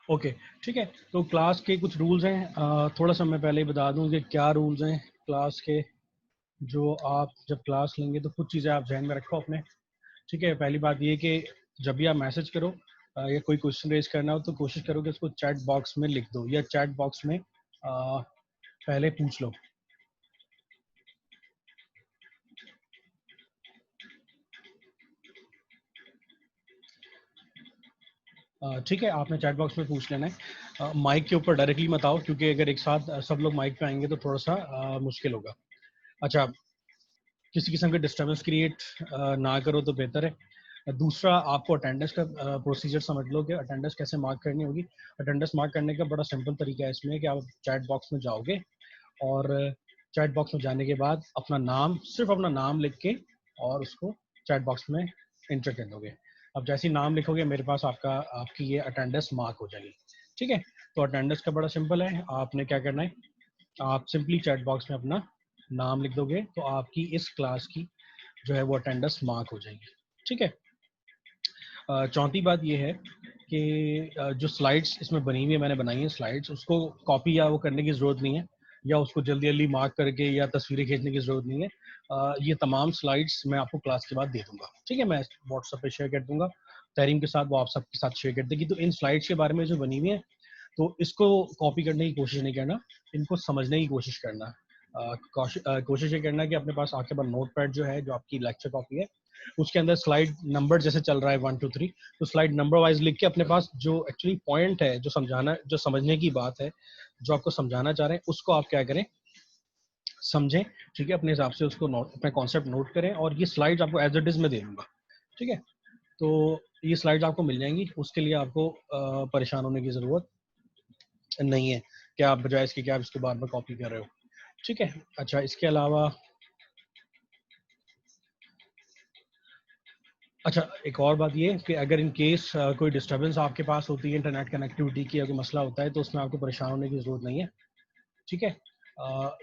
Okay, ठीक है। तो क्लास के कुछ रूल्स हैं, थोड़ा सा मैं पहले ही बता दूं कि क्या रूल्स हैं क्लास के। जो आप जब क्लास लेंगे तो कुछ चीज़ें आप जहन में रखो अपने। ठीक है, पहली बात ये कि जब भी आप मैसेज करो या कोई क्वेश्चन रेज करना हो तो कोशिश करो कि उसको चैट बॉक्स में लिख दो या चैट बॉक्स में पहले पूछ लो। ठीक है, आपने चैट बॉक्स में पूछ लेना है, माइक के ऊपर डायरेक्टली मत आओ, क्योंकि अगर एक साथ सब लोग माइक पे आएंगे तो थोड़ा सा मुश्किल होगा। अच्छा, किसी किस्म के डिस्टर्बेंस क्रिएट ना करो तो बेहतर है। दूसरा, आपको अटेंडेंस का प्रोसीजर समझ लो कि अटेंडेंस कैसे मार्क करनी होगी। अटेंडेंस मार्क करने का बड़ा सिंपल तरीका है इसमें कि आप चैट बॉक्स में जाओगे और चैट बॉक्स में जाने के बाद अपना नाम, सिर्फ अपना नाम लिख के और उसको चैट बॉक्स में एंटर कर दोगे। अब जैसे ही नाम लिखोगे मेरे पास आपकी ये अटेंडेंस मार्क हो जाएगी। ठीक है, तो अटेंडेंस का बड़ा सिंपल है। आपने क्या करना है, आप सिंपली चैट बॉक्स में अपना नाम लिख दोगे तो आपकी इस क्लास की जो है वो अटेंडेंस मार्क हो जाएगी। ठीक है। चौथी बात ये है कि जो स्लाइड्स इसमें बनी हुई है, मैंने बनाई है स्लाइड्स, उसको कॉपी या वो करने की ज़रूरत नहीं है, या उसको जल्दी जल्दी मार्क करके या तस्वीरें खींचने की ज़रूरत नहीं है। ये तमाम स्लाइड्स मैं आपको क्लास के बाद दे दूंगा। ठीक है, मैं व्हाट्सएप पे शेयर कर दूंगा तहरीम के साथ, वो आप सबके साथ शेयर कर देगी। तो इन स्लाइड्स के बारे में जो बनी हुई है, तो इसको कॉपी करने की कोशिश नहीं करना, इनको समझने की कोशिश करना। कोशिश ये करना कि अपने पास आपके पास नोट पैड जो है, जो आपकी लेक्चर कॉपी है, उसके अंदर स्लाइड नंबर जैसे चल रहा है 1 2 3, तो स्लाइड नंबर वाइज लिख के अपने पास जो एक्चुअली पॉइंट है, जो समझाना, जो समझने की बात है, जो आपको समझाना चाह रहे हैं, उसको आप क्या करें, समझें। ठीक है, अपने हिसाब से उसको नोट, अपना कॉन्सेप्ट नोट करें, और ये स्लाइड्स आपको एज इट इज में दे दूंगा। ठीक है, तो ये स्लाइड्स आपको मिल जाएंगी, उसके लिए आपको परेशान होने की ज़रूरत नहीं है कि आप बजाय इसके कि आप इसको बार बार कॉपी कर रहे हो। ठीक है। अच्छा, इसके अलावा अच्छा, एक और बात ये कि अगर इन केस कोई डिस्टर्बेंस आपके पास होती है, इंटरनेट कनेक्टिविटी की अगर मसला होता है, तो उसमें आपको परेशान होने की ज़रूरत नहीं है। ठीक है।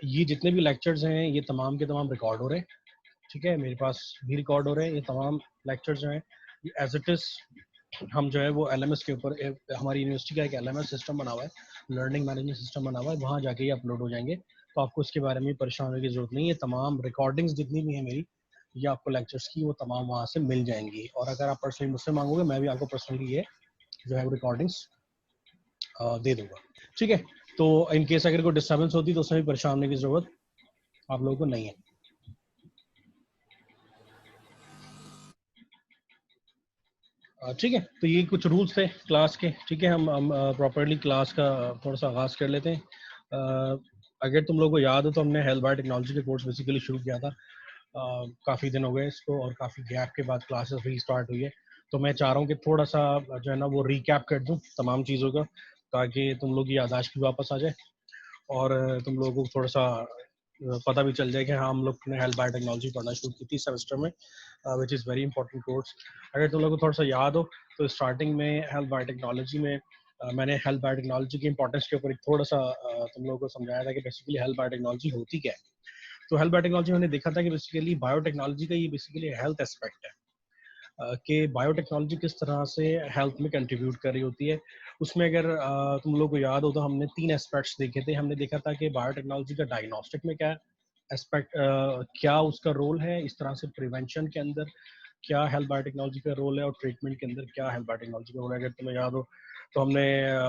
ये जितने भी लेक्चर्स हैं ये तमाम के तमाम रिकॉर्ड हो रहे हैं। ठीक है, मेरे पास भी रिकॉर्ड हो रहे हैं। ये तमाम लेक्चर्स जो हैं ये एज इट इज़ हम जो है वो LMS के ऊपर, हमारी यूनिवर्सिटी का एक LMS सिस्टम बना हुआ है, लर्निंग मैनेजमेंट सिस्टम बना हुआ है, वहाँ जाके ये अपलोड हो जाएंगे। तो आपको इसके बारे में परेशान होने की ज़रूरत नहीं है। तमाम रिकॉर्डिंग्स जितनी भी हैं मेरी, ये आपको लेक्चर्स की, वो तमाम वहाँ से मिल जाएंगी। और अगर आप पर्सनली मुझसे मांगोगे, मैं भी आपको पर्सनली ये जो है वो रिकॉर्डिंग्स दे दूंगा। ठीक है, तो इन केस अगर कोई डिस्टर्बेंस होती तो उसमें भी परेशान होने की ज़रूरत आप लोगों को नहीं है। ठीक है, तो ये कुछ रूल्स थे क्लास के। ठीक है, हम प्रॉपरली क्लास का थोड़ा सा आगाज़ कर लेते हैं। अगर तुम लोगों को याद हो तो हमने हेल्थ बायो टेक्नोलॉजी के कोर्स बेसिकली शुरू किया था, काफ़ी दिन हो गए इसको, और काफ़ी गैप के बाद क्लासेस रीस्टार्ट हुई है। तो मैं चाह रहा हूँ कि थोड़ा सा जो है ना वो रिकैप कर दूँ तमाम चीज़ों का, ताकि तुम लोग की याददाश्त भी वापस आ जाए, और तुम लोगों को थोड़ा सा पता भी चल जाए कि हाँ, हम लोग ने हेल्थ बायो टेक्नोलॉजी पढ़ना शुरू की थी सेमेस्टर में, which is very important course. अगर तुम लोगों को थोड़ा सा याद हो तो स्टार्टिंग में हेल्थ बायो टेक्नोलॉजी में मैंने हेल्थ बायो टेक्नोलॉजी की इंपॉर्टेंस के ऊपर एक थोड़ा सा तुम लोगों को समझाया था कि बेसिकली हेल्थ बायो टेक्नोलॉजी होती क्या है। तो हेल्थ बायो टेक्नोलॉजी मैंने देखा था कि बेसिकली बायोटेक्नोलॉजी का ये बेसिकली हेल्थ एस्पेक्ट है, कि बायोटेक्नोलॉजी किस तरह से हेल्थ में कंट्रीब्यूट कर रही होती है। उसमें अगर तुम लोग को याद हो तो हमने 3 एस्पेक्ट्स देखे थे। हमने देखा था कि बायोटेक्नोलॉजी का डायग्नोस्टिक में क्या एस्पेक्ट, क्या उसका रोल है, इस तरह से प्रिवेंशन के अंदर क्या हेल्थ बायोटेक्नोलॉजी का रोल है, और ट्रीटमेंट के अंदर क्या हेल्थ बायोटेक्नोलॉजी का रोल है। अगर तुम्हें याद हो तो हमने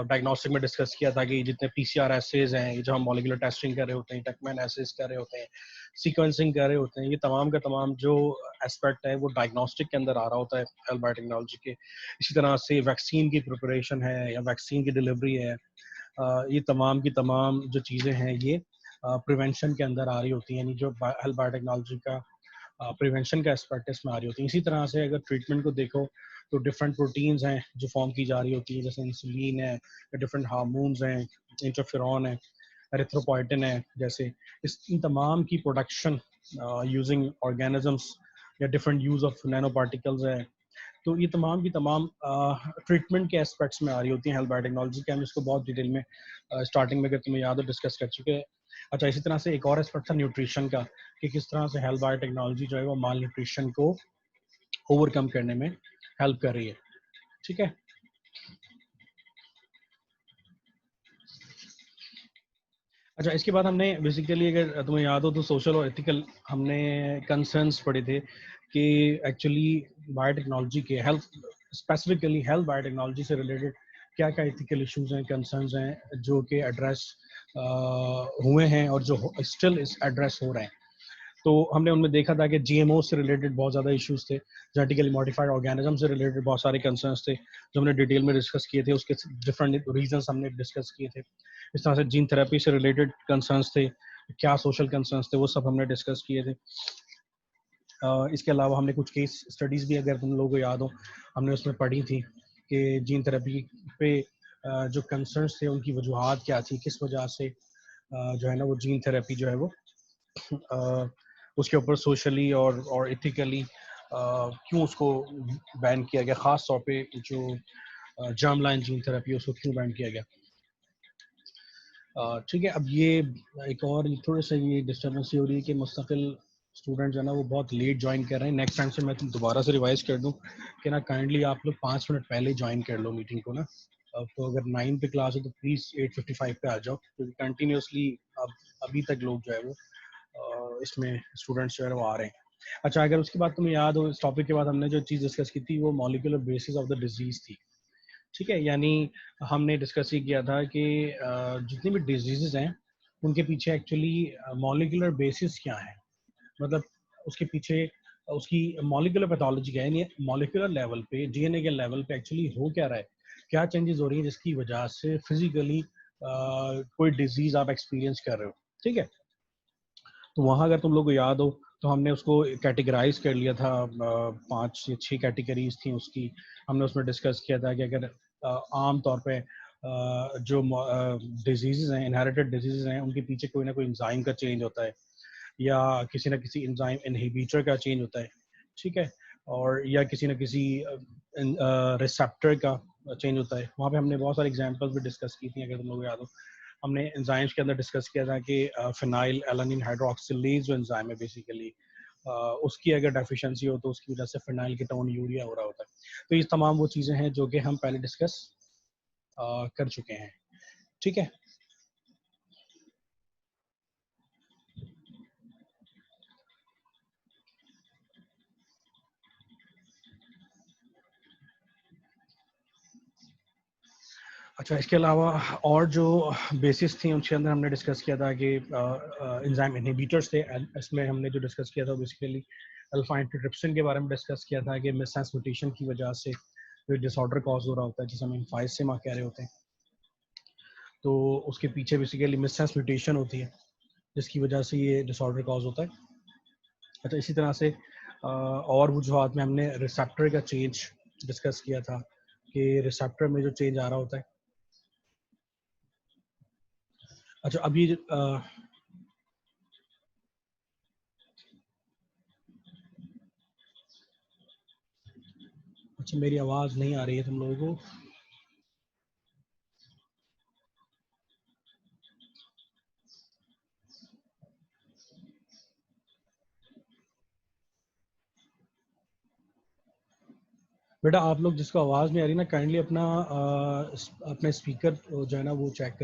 डायग्नोस्टिक में डिस्कस किया था कि जितने PCR एसेज हैं, जो हम मॉलिक्यूलर टेस्टिंग कर रहे होते हैं, टकमैन एसेज कर रहे होते हैं, सीक्वेंसिंग कर रहे होते हैं, ये तमाम का तमाम जो एस्पेक्ट है वो डायग्नोस्टिक के अंदर आ रहा होता है हेल्थ बायोटेक्नोलॉजी के। इसी तरह से वैक्सीन की प्रिपरेशन है या वैक्सीन की डिलीवरी है, ये तमाम की तमाम जो चीज़ें हैं ये प्रिवेंशन के अंदर आ रही होती हैं, यानी जो हेल्थ बायोटेक्नोलॉजी का प्रिवेंशन का एस्पेक्ट इसमें आ रही होती है। इसी तरह से अगर ट्रीटमेंट को देखो तो डिफरेंट प्रोटीन्स हैं जो फॉर्म की जा रही होती है, जैसे इंसुलिन है, डिफरेंट हार्मोन्स हैं, इंटरफेरॉन है, एरिथ्रोपोइटिन है, जैसे इस इन तमाम की प्रोडक्शन यूजिंग ऑर्गेनिजम्स या different use of nano particles है। तो ये तमाम की तमाम ट्रीटमेंट के एस्पेक्ट्स में आ रही होती हैं हेल्थ बायोटेक्नोलॉजी के। हम इसको बहुत डिटेल में स्टार्टिंग में, अगर तुम्हें याद हो, डिस्कस कर चुके हैं। अच्छा, इसी तरह से एक और एस्पेक्ट था न्यूट्रिशन का, कि किस तरह से हेल्थ बायोटेक्नोलॉजी जो है वो माल न्यूट्रिशन को ओवरकम करने में हेल्प कर रही है। ठीक है। अच्छा, इसके बाद हमने बेसिकली, अगर तुम्हें याद हो तो, सोशल और एथिकल हमने कंसर्न्स पढ़े थे कि एक्चुअली बायोटेक्नोलॉजी के स्पेसिफिकली हेल्थ बायोटेक्नोलॉजी से रिलेटेड क्या क्या एथिकल इश्यूज हैं, कंसर्न्स हैं जो कि एड्रेस हुए हैं और जो स्टिल एड्रेस हो रहे हैं। तो हमने उनमें देखा था कि जीएमओ से रिलेटेड बहुत ज़्यादा इश्यूज थे, जेनेटिकली मॉडिफाइड ऑर्गेनिज्म से रिलेटेड बहुत सारे कंसर्न्स थे जो हमने डिटेल में डिस्कस किए थे, उसके डिफरेंट रीजंस हमने डिस्कस किए थे। इस तरह से जीन थेरेपी से रिलेटेड कंसर्न्स थे, क्या सोशल कंसर्न्स थे, वो सब हमने डिस्कस किए थे। इसके अलावा हमने कुछ केस स्टडीज़ भी, अगर तुम लोगों को याद हो, हमने उसमें पढ़ी थी कि जीन थेरेपी पे जो कंसर्न्स थे उनकी वजूहत क्या थी, किस वजह से जो है ना वो जीन थेरेपी जो है वो उसके ऊपर सोशली और इथिकली क्यों उसको बैन किया गया, ख़ास तौर पे जो जर्म लाइन जीन थेरेपी उसको क्यों बैन किया गया। ठीक है, अब ये एक और थोड़ा सा ये डिस्टर्बेंस हो रही है कि मुस्तकिल स्टूडेंट जो है ना वो बहुत लेट ज्वाइन कर रहे हैं। नेक्स्ट टाइम से मैं तुम दोबारा से रिवाइज कर दूं कि ना काइंडली आप लोग 5 मिनट पहले ज्वाइन कर लो मीटिंग को ना। अब तो अगर 9 पे क्लास है तो प्लीज़ 8:55 पे आ जाओ, क्योंकि कंटिन्यूसली अब अभी तक लोग जो है वो इसमें स्टूडेंट्स जो है वो आ रहे हैं। अच्छा, अगर उसके बाद तुम्हें याद हो, इस टॉपिक के बाद हमने जो चीज़ डिस्कस की थी वो molecular basis of the disease थी। ठीक है, यानी हमने डिस्कस ये किया था कि जितनी भी डिजीज़ हैं उनके पीछे एक्चुअली मॉलिक्यूलर बेसिस क्या है, मतलब उसके पीछे उसकी मॉलिक्यूलर पैथोलॉजी क्या है, यानी मॉलिक्यूलर लेवल पे, डीएनए के लेवल पे एक्चुअली हो क्या रहा है, क्या चेंजेस हो रही हैं जिसकी वजह से फिजिकली कोई डिजीज आप एक्सपीरियंस कर रहे हो। ठीक है, तो वहाँ अगर तुम लोग को याद हो तो हमने उसको कैटेगराइज कर लिया था, 5 या 6 कैटेगरीज थी उसकी। हमने उसमें डिस्कस किया था कि अगर आम तौर पे जो डिजीज़ हैं, इनहेरिटेड डिजीज़ हैं, उनके पीछे कोई ना कोई एंजाइम का चेंज होता है या किसी न किसी एंजाइम इनहिबिटर का चेंज होता है। ठीक है, और या किसी न किसी रिसेप्टर का चेंज होता है। वहाँ पे हमने बहुत सारे एग्जांपल्स भी डिस्कस की थी, अगर तुम लोगों को याद हो। हमने एंजाइम्स के अंदर डिस्कस किया था कि फिनाइल एलानिन हाइड्रोक्सिलेज जो एंजाइम है बेसिकली, उसकी अगर डेफिशिएंसी हो तो उसकी वजह से फिनाइल कीटोन यूरिया हो रहा होता है। तो ये तमाम वो चीज़ें हैं जो कि हम पहले डिस्कस कर चुके हैं। ठीक है, अच्छा, इसके अलावा और जो बेसिस थी उसके अंदर हमने डिस्कस किया था कि एंजाइम इनहिबिटर्स थे। इसमें हमने जो डिस्कस किया था बेसिकली अल्फा एंटीट्रिप्सिन के बारे में डिस्कस किया था कि मिससेंस म्यूटेशन की वजह से जो डिसऑर्डर कॉज हो रहा होता है, जिसे हम एम्फाइसेमा कह रहे होते हैं, तो उसके पीछे बेसिकली मिससेंस म्यूटेशन होती है जिसकी वजह से ये डिसऑर्डर कॉज होता है। अच्छा, इसी तरह से और वजूहत में हमने रिसेप्टर का चेंज डिस्कस किया था कि रिसेप्टर में जो चेंज आ रहा होता है। अच्छा, अभी अच्छा, मेरी आवाज़ नहीं आ रही है तुम लोगों को? बेटा, आप लोग जिसको आवाज़ नहीं आ रही ना, काइंडली अपना अपने स्पीकर जो है ना वो चेक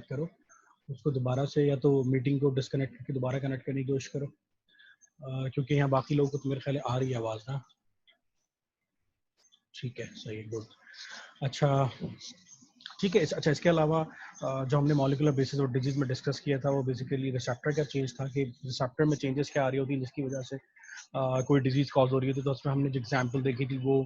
करो, उसको दोबारा से या तो मीटिंग को डिस्कनेक्ट करके दोबारा कनेक्ट करने की कोशिश करो, क्योंकि यहाँ बाकी लोगों को तो मेरे ख्याल आ रही है आवाज़ ना। ठीक है, सही है, गुड। अच्छा, ठीक है। अच्छा, इसके अलावा जो हमने मॉलिक्यूलर बेसिस और डिजीज में डिस्कस किया था वो बेसिकली रिसेप्टर का चेंज था कि रिसेप्टर में चेंजेस क्या आ रही होती हैं जिसकी वजह से कोई डिजीज कॉज हो रही होती है। तो उसमें हमने जो एग्जांपल देखी थी वो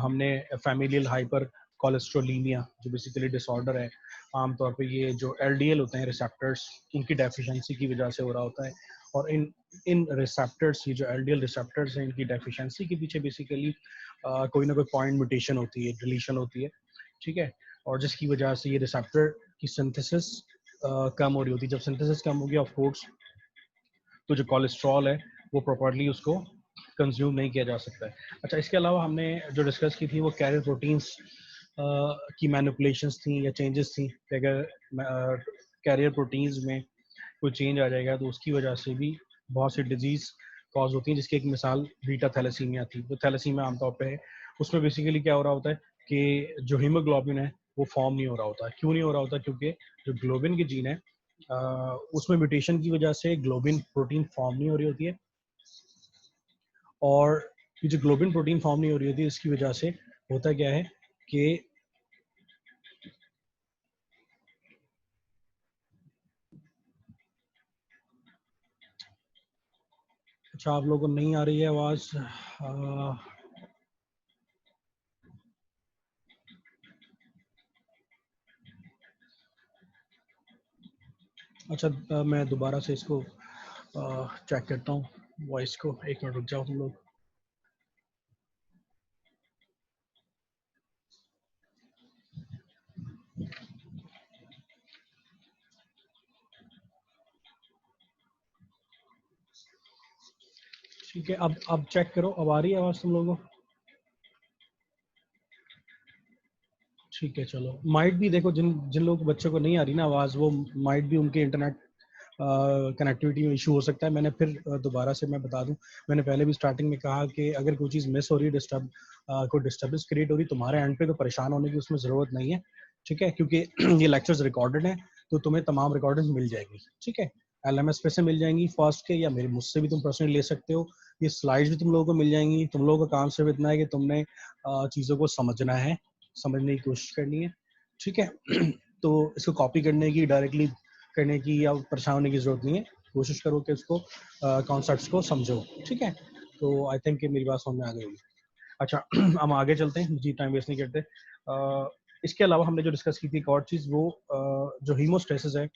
हमने फैमिलियल हाइपर कोलेस्ट्रोलीमिया जो बेसिकली डिसऑर्डर है, आमतौर पे ये जो एलडीएल होते हैं रिसेप्टर्स, उनकी डेफिशिएंसी की वजह से हो रहा होता है। और इन इन रिसेप्टर्स, ये जो एलडीएल रिसेप्टर्स हैं, इनकी डेफिशिएंसी के पीछे बेसिकली कोई ना कोई पॉइंट म्यूटेशन होती है, डिलीशन होती है। ठीक है, और जिसकी वजह से ये रिसेप्टर की सिंथेसिस कम हो रही होती है। जब सिंथेसिस कम होगी ऑफ कोर्स, तो जो कोलेस्ट्रॉल है वो प्रॉपर्ली उसको कंज्यूम नहीं किया जा सकता है। अच्छा, इसके अलावा हमने जो डिस्कस की थी वो कैरियर प्रोटीन्स की मैनिपुलेशंस थी या चेंजेस थी कि अगर कैरियर प्रोटीन्स में कोई चेंज आ जाएगा तो उसकी वजह से भी बहुत सी डिजीज कॉज होती है, जिसकी एक मिसाल बीटा थैलेसीमिया थी। जो थैलेसीमिया आमतौर पे है, उसमें बेसिकली क्या हो रहा होता है कि जो हीमोग्लोबिन है वो फॉर्म नहीं हो रहा होता। क्यों नहीं हो रहा होता? क्योंकि जो ग्लोबिन की जीन है उसमें म्यूटेशन की वजह से ग्लोबिन प्रोटीन फॉर्म नहीं हो रही होती है, और ये जो ग्लोबिन प्रोटीन फॉर्म नहीं हो रही होती है इसकी वजह से होता क्या है कि अच्छा, आप लोगों को नहीं आ रही है आवाज? अच्छा, मैं दोबारा से इसको चेक करता हूँ वॉइस को। एक मिनट रुक जाओ तुम लोग। ठीक है, अब चेक करो, अब आ रही है आवाज तुम लोगों को? ठीक है, चलो। माइट भी देखो, जिन जिन लोग बच्चों को नहीं आ रही ना आवाज, वो माइट भी उनके इंटरनेट कनेक्टिविटी में इशू हो सकता है। मैंने फिर दोबारा से मैं बता दूं, मैंने पहले भी स्टार्टिंग में कहा कि अगर कोई चीज़ मिस हो रही है, कोई डिस्टर्बेंस क्रिएट हो रही तुम्हारे एंड पे, तो परेशान होने की उसमें ज़रूरत नहीं है। ठीक है, क्योंकि ये लेक्चर्स रिकॉर्डेड हैं, तो तुम्हें तमाम रिकॉर्डिंग मिल जाएगी। ठीक है, LMS पे से मिल जाएंगी फर्स्ट के, या मेरे मुझसे भी तुम पर्सनली ले सकते हो। ये स्लाइड्स भी तुम लोगों को मिल जाएंगी। तुम लोगों का काम सिर्फ इतना है कि तुमने चीज़ों को समझना है, समझने की कोशिश करनी है। ठीक है तो इसको कॉपी करने की, डायरेक्टली करने की या परेशान होने की जरूरत नहीं है। कोशिश करो कि उसको कॉन्सेप्ट्स को समझो। ठीक है, तो आई थिंक कि मेरी बात समझ में आ गई होगी। अच्छा हम आगे चलते हैं जी, टाइम वेस्ट नहीं करते। इसके अलावा हमने जो डिस्कस की थी एक और चीज़, वो जो हीमोस्टेसिस है,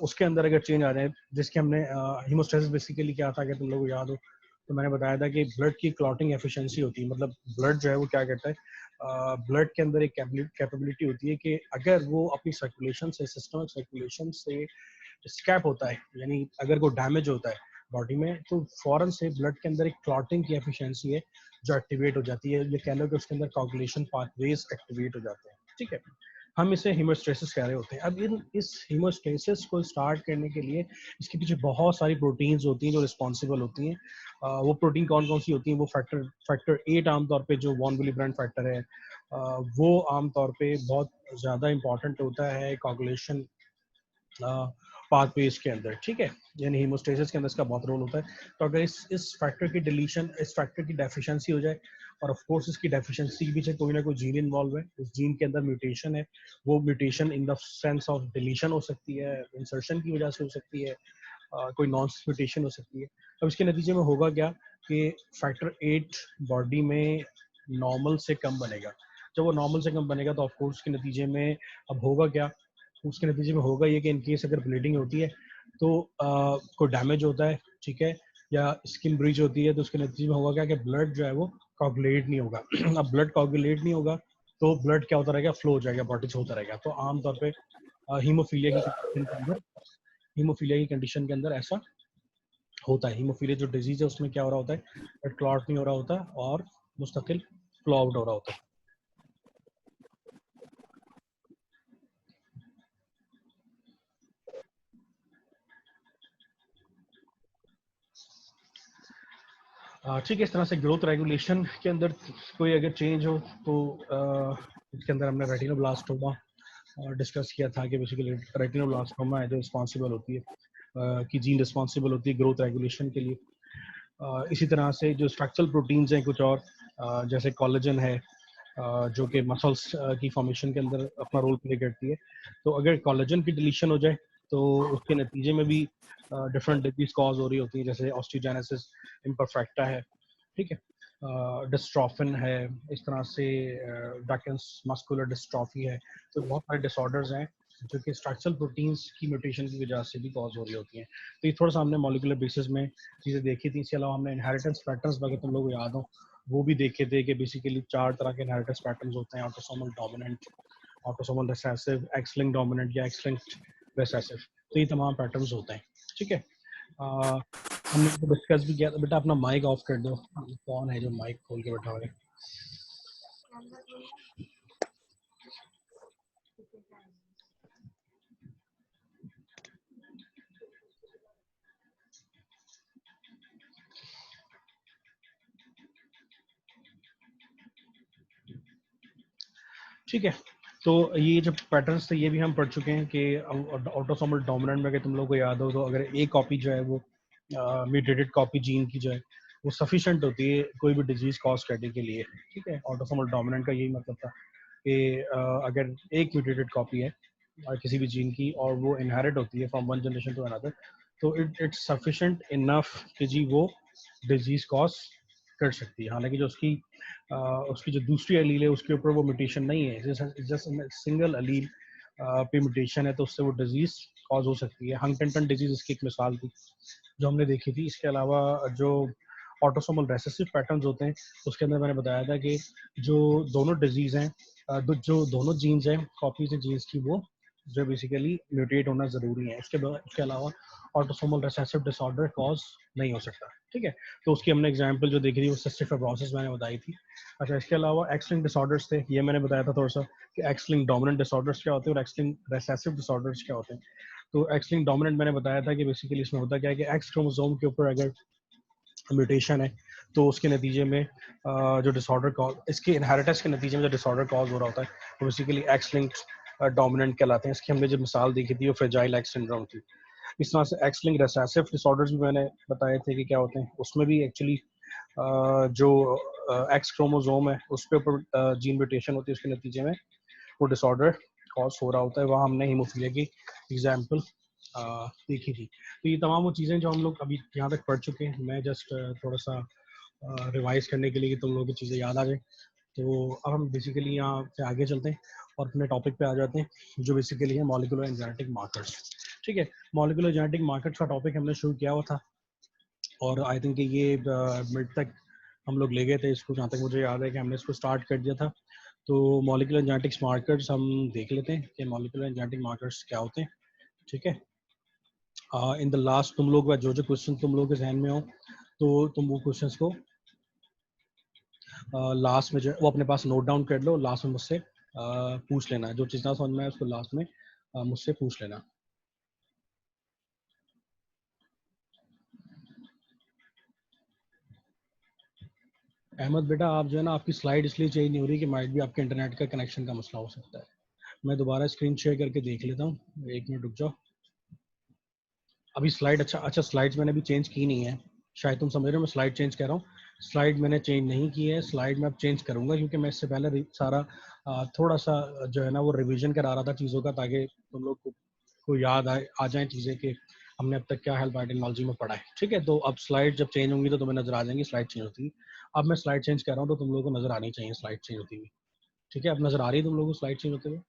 उसके अंदर अगर चेंज आ रहे हैं, जिसके हमने हीमोस्टेसिस बेसिकली क्या था, अगर तुम लोगों को याद हो तो मैंने बताया था कि ब्लड की क्लॉटिंग एफिशिएंसी होती है। मतलब ब्लड जो है वो क्या करता है, ब्लड के अंदर एक कैपेबिलिटी होती है कि अगर वो अपनी सर्कुलेशन से, सिस्टम सर्कुलेशन से स्कैप होता है, यानी अगर वो डैमेज होता है बॉडी में, तो फौरन से ब्लड के अंदर एक क्लॉटिंग की एफिशिएंसी है जो एक्टिवेट हो जाती है। ये कह लो कि उसके अंदर कोगुलेशन पाथवेज एक्टिवेट हो जाते हैं। ठीक है, हम इसे हीमोस्टेसिस कह रहे होते हैं। अब इस हीमोस्टेसिस को स्टार्ट करने के लिए इसके पीछे बहुत सारी प्रोटीन्स होती हैं जो रिस्पॉन्सिबल होती हैं। वो प्रोटीन कौन कौन सी होती हैं? वो फैक्टर 8 आमतौर पे, जो वॉन विली ब्रांड फैक्टर है, वो आमतौर पे बहुत ज़्यादा इंपॉर्टेंट होता है कोगुलेशन पाथवेज के अंदर। ठीक है, यानी हीमोस्टेसिस के अंदर इसका बहुत रोल होता है। तो अगर इस फैक्टर की डिलीशन, इस फैक्टर की डेफिशिएंसी हो जाए, और ऑफ कोर्स इसकी डेफिशिएंसी के पीछे कोई ना कोई जीन इन्वॉल्व है, उस जीन के अंदर म्यूटेशन है, वो mutation in the sense of deletion हो सकती है, इंसर्शन की वजह से हो सकती है, कोई नॉन म्यूटेशन हो सकती है। अब इसके नतीजे में होगा क्या कि फैक्टर 8 बॉडी में नॉर्मल से कम बनेगा। जब वो नॉर्मल से कम बनेगा तो ऑफ कोर्स के नतीजे में अब होगा क्या, उसके नतीजे में होगा ये कि इनकेस अगर ब्लीडिंग होती है तो कोई डैमेज होता है, ठीक है, या स्किन ब्रीच होती है, तो उसके नतीजे में होगा क्या कि ब्लड जो है वो कोगुलेट नहीं होगा। अब ब्लड कोगुलेट नहीं होगा तो ब्लड क्या होता रहेगा, फ्लो हो जाएगा, बॉडी से होता रहेगा। तो आमतौर पे हीमोफीलिया की कंडीशन के अंदर, हीमोफीलिया की कंडीशन के अंदर ऐसा होता है। हीमोफीलिया जो डिजीज है उसमें क्या हो रहा होता है, ब्लड क्लॉट नहीं हो रहा होता और मुस्तकिल फ्लो आउट हो रहा होता है। ठीक है, इस तरह से ग्रोथ रेगुलेशन के अंदर कोई अगर चेंज हो तो इसके अंदर हमने रेटिनोब्लास्टोमा डिस्कस किया था कि बेसिकली रेटिनोब्लास्टोमा है जो रिस्पॉन्सिबल होती है, कि जीन रिस्पॉन्सिबल होती है ग्रोथ रेगुलेशन के लिए। इसी तरह से जो स्ट्रक्चरल प्रोटीन्स हैं कुछ और, जैसे कोलेजन है, जो कि मसल्स की फॉर्मेशन के अंदर अपना रोल प्ले करती है। तो अगर कोलेजन की डिलीशन हो जाए तो उसके नतीजे में भी डिफरेंट डिजीज कॉज हो रही होती है, जैसे ऑस्टियोजेनेसिस इम्परफेक्टा है, ठीक है, डिस्ट्रॉफिन है, इस तरह से डकन्स मस्कुलर डिस्ट्रॉफी है। तो बहुत सारे डिसऑर्डर्स हैं जो कि स्ट्रक्चरल प्रोटीन्स की म्यूटेशन की वजह से भी कॉज हो रही होती हैं। तो ये थोड़ा सा हमने मॉलिकुलर बेसिस में चीज़ें देखी थी। इसके अलावा हमने इनहेरिटेंस पैटर्न्स, अगर तुम लोगों को याद हो, वो भी देखे थे कि बेसिकली 4 तरह के इनहेरिटेंस पैटर्न्स होते हैं: autosomal dominant, autosomal recessive, x linked dominant या एक्स लिंक्ड रिसेसिव। तो ये तमाम पैटर्न्स होते हैं। ठीक है, हमने तो डिस्कस भी किया था। बेटा अपना माइक ऑफ कर दो, कौन है जो माइक खोल के बैठा हुआ है? ठीक है, तो ये जो पैटर्न्स थे ये भी हम पढ़ चुके हैं कि ऑटोसोमल डोमिनेंट में, अगर तुम लोग को याद हो तो अगर एक कॉपी जो है वो म्यूटेटेड कॉपी जीन की जो है वो सफिशिएंट होती है कोई भी डिजीज कॉज करने के लिए, ठीक है। ऑटोसोमल डोमिनेंट का यही मतलब था कि अगर एक म्यूटेटेड कॉपी है किसी भी जीन की और वो इनहेरिट होती है from one generation to another, तो इट्स सफिशिएंट इनफ कि जी वो डिजीज कॉज कर सकती है। हालांकि जो उसकी जो दूसरी अलील है उसके ऊपर वो म्यूटेशन नहीं है, जस्ट सिंगल अलील पे म्यूटेशन है, तो उससे वो डिजीज कॉज हो सकती है। हंटिंगटन डिजीज इसकी एक मिसाल थी जो हमने देखी थी। इसके अलावा जो ऑटोसोमल रेसेसिव पैटर्न्स होते हैं उसके अंदर मैंने बताया था कि जो दोनों डिजीज हैं, जो दोनों जीन्स हैं कॉपीज हैं जीन्स की, वो जो बेसिकली म्यूटेट होना ज़रूरी है। उसके अलावा ऑटोसोमल रिसेसिव डिसऑर्डर कॉज नहीं हो सकता, ठीक है। तो उसकी हमने एग्जांपल जो देखी थी वो सिस्टिक फाइब्रोसिस मैंने बताई थी। अच्छा, इसके अलावा एक्स लिंक्ड डिसऑर्डर्स थे, ये मैंने बताया था थोड़ा सा कि एक्स लिंक्ड डोमिनेंट डिसऑर्डर्स क्या होते हैं और एक्स लिंक्ड रिसेसिव डिसऑर्डर्स क्या होते हैं। तो एक्स लिंक्ड डोमिनेंट मैंने बताया था कि बेसिकली इसमें होता क्या है कि एक्स क्रोमोसोम के ऊपर अगर म्यूटेशन है तो उसके नतीजे में जो डिसऑर्डर कॉज, इसके इनहेरिटेंस के नतीजे में जो डिसऑर्डर कॉज हो रहा होता है वो बेसिकली एक्स लिंक्ड डोमिनेंट कहलाते हैं। इसकी हमने जो मिसाल देखी थी वो फ्रेजाइल एक्स सिंड्रोम थी। इस तरह से एक्स लिंक्ड रिसेसिव डिसऑर्डर्स भी मैंने बताए थे कि क्या होते हैं। उसमें भी एक्चुअली जो एक्स क्रोमोसोम है उसके ऊपर जीन म्यूटेशन होती है, उसके नतीजे में वो डिसऑर्डर कॉज हो रहा होता है। वहाँ हमने हीमोफीलिया की एग्जाम्पल देखी थी। तो ये तमाम वो चीज़ें जो हम लोग अभी यहाँ तक पढ़ चुके हैं, मैं जस्ट थोड़ा सा रिवाइज करने के लिए कि तुम लोगों की चीज़ें याद आ जाए। तो अब हम बेसिकली यहाँ से आगे चलते हैं और अपने टॉपिक पे आ जाते हैं जो बेसिकली है मॉलिक्यूलर एंड जेनेटिक मार्कर्स, ठीक है। मॉलिक्यूलर जेनेटिक मार्कर्स का टॉपिक हमने शुरू किया हुआ था और आई थिंक ये मिड तक हम लोग ले गए थे इसको, जहाँ तक मुझे याद है कि हमने इसको स्टार्ट कर दिया था। तो मॉलिक्यूलर जेनेटिक्स मार्कर्स हम देख लेते हैं कि मॉलिक्यूलर जेनेटिक मार्कर्स क्या होते हैं, ठीक है। इन द लास्ट तुम लोग जो जो क्वेश्चन तुम लोग के जहन में हो तो तुम वो क्वेश्चंस को लास्ट में जो है वो अपने पास नोट डाउन कर लो, लास्ट में मुझसे पूछ लेना। जो चीज़ ना समझ में आए उसको लास्ट में मुझसे पूछ लेना। अहमद बेटा, आप जो है ना, आपकी स्लाइड इसलिए चेंज नहीं हो रही कि माइट भी आपके इंटरनेट का कनेक्शन का मसला हो सकता है। मैं दोबारा स्क्रीन शेयर करके देख लेता हूँ, एक मिनट रुक जाओ। अभी स्लाइड अच्छा स्लाइड्स मैंने अभी चेंज की नहीं है, शायद तुम समझ रहे हो मैं स्लाइड चेंज कर रहा हूँ। स्लाइड मैंने चेंज नहीं की है, स्लाइड मैं अब चेंज करूंगा क्योंकि मैं इससे पहले सारा थोड़ा सा जो है ना वो रिवीजन करा रहा था चीज़ों का, ताकि तुम लोग को याद आ जाए चीज़ें कि हमने अब तक क्या हेल्थ बायोटेक्नोलॉजी में पढ़ा है, ठीक है। तो अब स्लाइड जब चेंज होंगी तो तुम्हें नजर आ जाएंगी स्लाइड चेंज होती है। अब मैं स्लाइड चेंज कर रहा हूँ तो तुम लोगों को नजर आनी चाहिए स्लाइड चेंज होती हुई, ठीक है। अब नजर आ रही है तुम लोगों को स्लाइड चेंज होते हुए?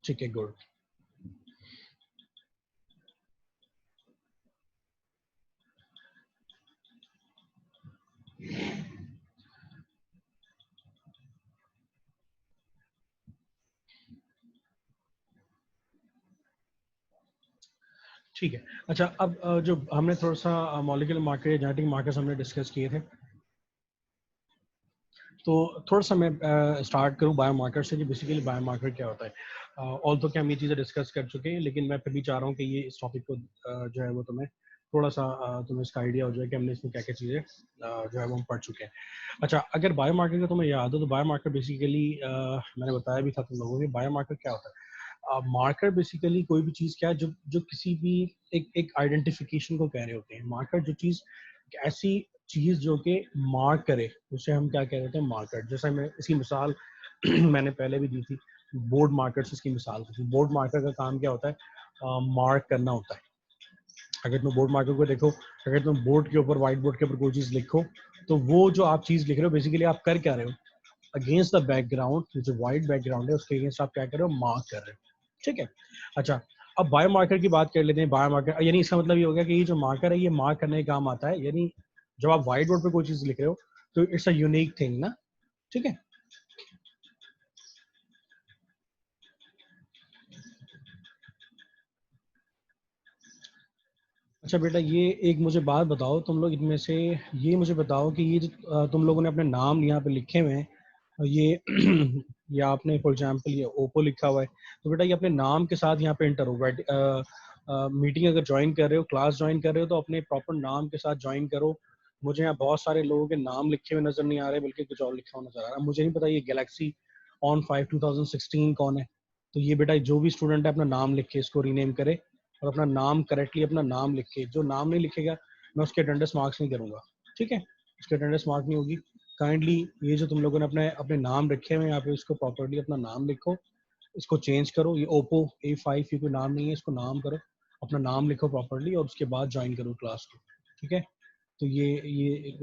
ठीक है, गुड। ठीक है। अच्छा, अब जो हमने थोड़ा सा मॉलिक्यूलर मार्कर, जेनेटिक मार्कर्स हमने डिस्कस किए थे, तो थोड़ा सा मैं स्टार्ट करूं बायोमार्कर से कि बेसिकली बायोमार्कर क्या होता है। ऑल तो क्या हम ये चीज़ें डिस्कस कर चुके हैं, लेकिन मैं फिर भी चाह रहा हूँ कि ये इस टॉपिक को जो है वो तुम्हें थोड़ा सा तुम्हें इसका आइडिया हो जाए कि हमने इसमें क्या क्या चीज़ें जो है वो हम पढ़ चुके हैं। अच्छा, अगर बायोमार्कर का तुम्हें याद हो तो बायोमार्कर बेसिकली मैंने बताया भी था तुम लोगों को, बायोमार्कर क्या होता है। मार्कर बेसिकली कोई भी चीज़ क्या है जो जो किसी भी एक आइडेंटिफिकेशन को कह रहे होते हैं। मार्कर जो चीज़, ऐसी चीज़ जो कि मार्क करे, उसे हम क्या कह रहे हैं, मार्कर। जैसा मैं इसकी मिसाल मैंने पहले भी दी थी, बोर्ड मार्कर से इसकी मिसाल थी। बोर्ड मार्कर का काम क्या होता है, मार्क करना होता है। अगर तुम बोर्ड मार्कर को देखो, अगर तुम बोर्ड के ऊपर, व्हाइट बोर्ड के ऊपर कोई चीज़ लिखो, तो वो जो आप चीज़ लिख रहे हो बेसिकली आप कर क्या रहे हो, अगेंस्ट द बैकग्राउंड, जो व्हाइट बैकग्राउंड है उसके अगेंस्ट आप क्या कर रहे हो, मार्क कर रहे हो, ठीक है। अच्छा, अब बायोमार्कर की बात कर लेते हैं। बायोमार्कर यानी इसका मतलब ये हो गया कि ये जो मार्कर है ये मार्क करने का काम आता है। यानी जब आप व्हाइट बोर्ड पे कोई चीज लिख रहे हो तो इट्स अ यूनिक थिंग ना, ठीक है। अच्छा बेटा, ये एक मुझे बात बताओ, तुम लोग इनमें से ये मुझे बताओ कि ये जो तुम लोगों ने अपने नाम यहाँ पे लिखे हुए हैं, ये या आपने फॉर एग्जांपल ये ओप्पो लिखा हुआ है, तो बेटा ये अपने नाम के साथ यहाँ पे एंटर होगा। मीटिंग अगर ज्वाइन कर रहे हो, क्लास ज्वाइन कर रहे हो, तो अपने प्रॉपर नाम के साथ ज्वाइन करो। मुझे यहाँ बहुत सारे लोगों के नाम लिखे हुए नजर नहीं आ रहे, बल्कि कुछ और लिखा हुआ नजर आ रहा है। मुझे नहीं पता ये गैलेक्सी ऑन 5 2016 कौन है। तो ये बेटा जो भी स्टूडेंट है अपना नाम लिख के इसको रीनेम करे, और अपना नाम करेक्टली अपना नाम लिख के, जो नाम नहीं लिखेगा मैं उसके अटेंडेंस मार्क्स नहीं करूँगा, ठीक है, उसके अटेंडेंस मार्क नहीं होगी। काइंडली ये जो तुम लोगों ने अपने अपने नाम रखे हुए हैं यहाँ पे, इसको प्रॉपर्ली अपना नाम लिखो, इसको चेंज करो। ये ओप्पो A5 ये कोई नाम नहीं है, इसको नाम करो, अपना नाम लिखो प्रॉपर्ली, और उसके बाद ज्वाइन करो क्लास को, ठीक है। तो ये